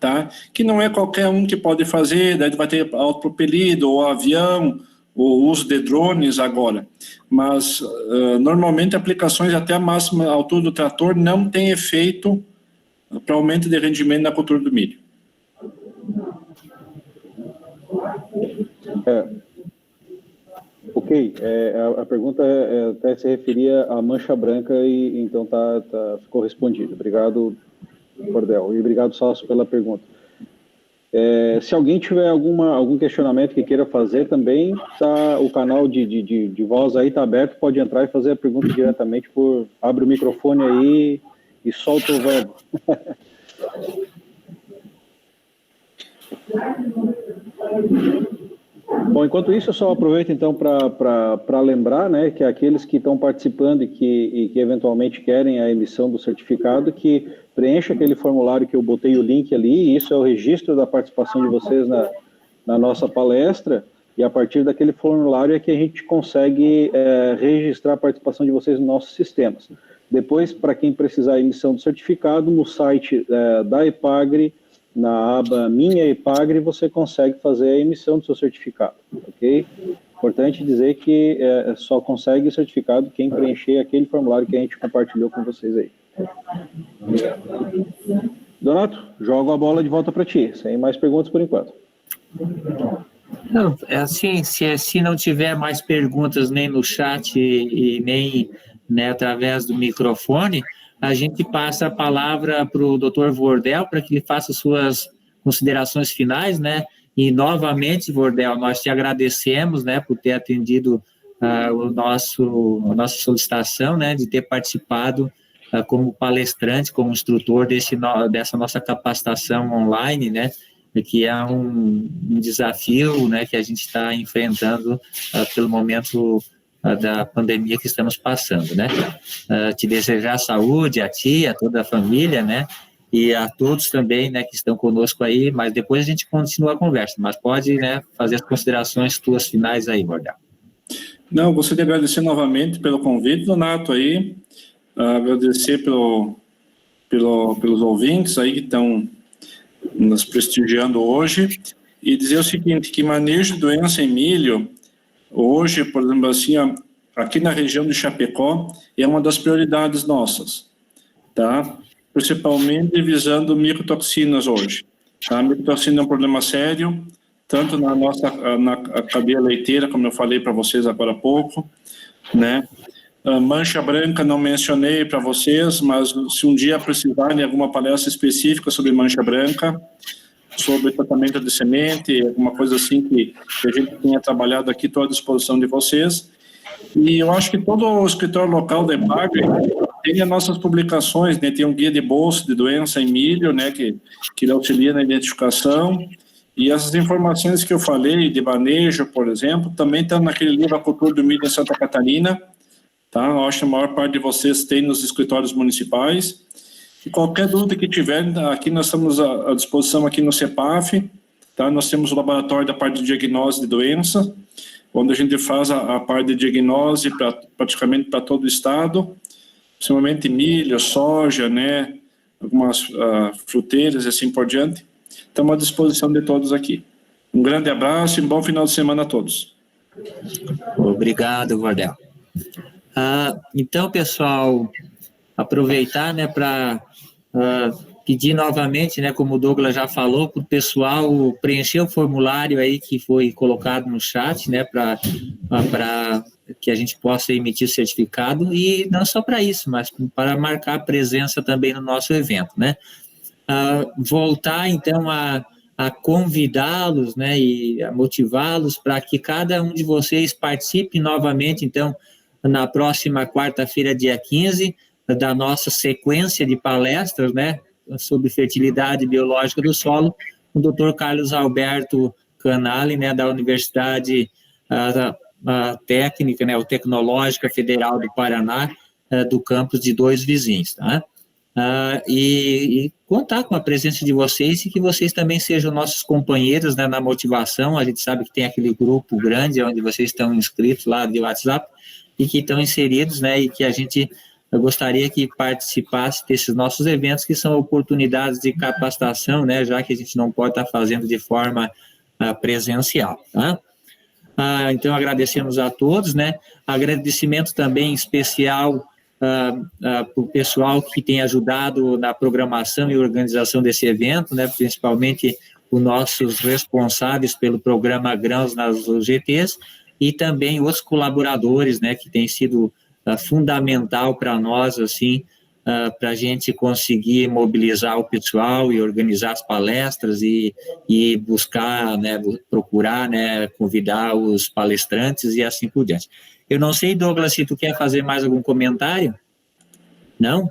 tá? Que não é qualquer um que pode fazer, daí vai ter autopropelido ou avião, o uso de drones agora, mas normalmente aplicações até a máxima altura do trator não tem efeito para aumento de rendimento na cultura do milho. Ok, a pergunta até se referia à mancha branca e então ficou respondido. Obrigado, Wordel, e obrigado, Sasso, pela pergunta. Se alguém tiver algum questionamento que queira fazer também, o canal de voz aí está aberto, pode entrar e fazer a pergunta diretamente abre o microfone aí e solta o verbo. Bom, enquanto isso, eu só aproveito então para lembrar, né, que aqueles que estão participando e que eventualmente querem a emissão do certificado, que preencha aquele formulário que eu botei o link ali, e isso é o registro da participação de vocês na nossa palestra, e a partir daquele formulário é que a gente consegue registrar a participação de vocês nos nossos sistemas. Depois, para quem precisar a emissão do certificado, no site da EPAGRE, na aba Minha EPAGRE, você consegue fazer a emissão do seu certificado, ok? Importante dizer que só consegue o certificado quem preencher aquele formulário que a gente compartilhou com vocês aí. Donato, jogo a bola de volta para ti, sem mais perguntas por enquanto. Não, assim, se não tiver mais perguntas nem no chat e nem, né, através do microfone, a gente passa a palavra para o Dr. Wordel para que ele faça suas considerações finais, né? E novamente, Wordel, nós te agradecemos, né, por ter atendido a nossa solicitação, né, de ter participado como palestrante, como instrutor dessa nossa capacitação online, né? Que é um desafio, né, que a gente está enfrentando pelo momento da pandemia que estamos passando, né? Te desejar saúde, a ti, a toda a família, né? E a todos também, né, que estão conosco aí, mas depois a gente continua a conversa, mas pode, né, fazer as considerações tuas finais aí, Wordel. Não, gostaria de agradecer novamente pelo convite, Donato, aí, agradecer pelos ouvintes aí que estão nos prestigiando hoje, e dizer o seguinte, que manejo de doença em milho, hoje, por exemplo, assim, aqui na região de Chapecó, é uma das prioridades nossas, tá? Principalmente visando micotoxinas hoje, tá? A micotoxina é um problema sério, tanto na cadeia leiteira, como eu falei para vocês agora há pouco, né? A mancha branca não mencionei para vocês, mas se um dia precisarem de alguma palestra específica sobre mancha branca, sobre tratamento de semente, alguma coisa assim que a gente tenha trabalhado aqui, estou à disposição de vocês. E eu acho que todo o escritório local da EPAGRE tem as nossas publicações, né? Tem um guia de bolsa de doença em milho, né? Que auxilia na identificação. E essas informações que eu falei, de manejo, por exemplo, também estão naquele livro A Cultura do Milho em Santa Catarina, tá? Eu acho que a maior parte de vocês tem nos escritórios municipais. E qualquer dúvida que tiver, aqui nós estamos à disposição aqui no CEPAF, tá? Nós temos o laboratório da parte de diagnose de doença, onde a gente faz a parte de diagnose praticamente para todo o estado, principalmente milho, soja, né? Algumas fruteiras e assim por diante. Estamos à disposição de todos aqui. Um grande abraço e um bom final de semana a todos. Obrigado, Wordel. Então, pessoal, aproveitar, né, para pedir novamente, né, como o Douglas já falou, para o pessoal preencher o formulário aí que foi colocado no chat, né, para que a gente possa emitir o certificado, e não só para isso, mas para marcar a presença também no nosso evento, né. Voltar, então, a convidá-los, né, e a motivá-los para que cada um de vocês participe novamente, então, na próxima quarta-feira, dia 15, da nossa sequência de palestras, né, sobre fertilidade biológica do solo, com o Dr. Carlos Alberto Canali, né, da Universidade Técnica, né, ou Tecnológica Federal do Paraná, do campus de Dois Vizinhos, tá? E contar com a presença de vocês e que vocês também sejam nossos companheiros, né, na motivação. A gente sabe que tem aquele grupo grande onde vocês estão inscritos lá de WhatsApp e que estão inseridos, né, e que a gente gostaria que participasse desses nossos eventos, que são oportunidades de capacitação, né, já que a gente não pode estar fazendo de forma presencial, tá? Então, agradecemos a todos, né, agradecimento também especial para o pessoal que tem ajudado na programação e organização desse evento, né, principalmente os nossos responsáveis pelo programa Grãos nas UGTs e também os colaboradores, né, que tem sido fundamental para nós, assim, para a gente conseguir mobilizar o pessoal e organizar as palestras e buscar, né, procurar, né, convidar os palestrantes e assim por diante. Eu não sei, Douglas, se tu quer fazer mais algum comentário? Não?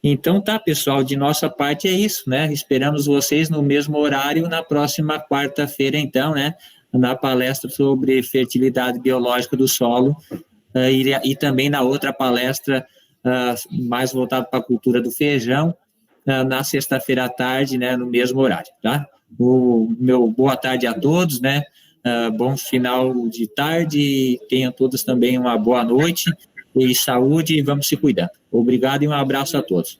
Então tá, pessoal, de nossa parte é isso, né? Esperamos vocês no mesmo horário na próxima quarta-feira, então, né? Na palestra sobre fertilidade biológica do solo e também na outra palestra mais voltada para a cultura do feijão, na sexta-feira à tarde, né? No mesmo horário, tá? O meu boa tarde a todos, né? Bom final de tarde, tenham todos também uma boa noite e saúde e vamos se cuidando. Obrigado e um abraço a todos.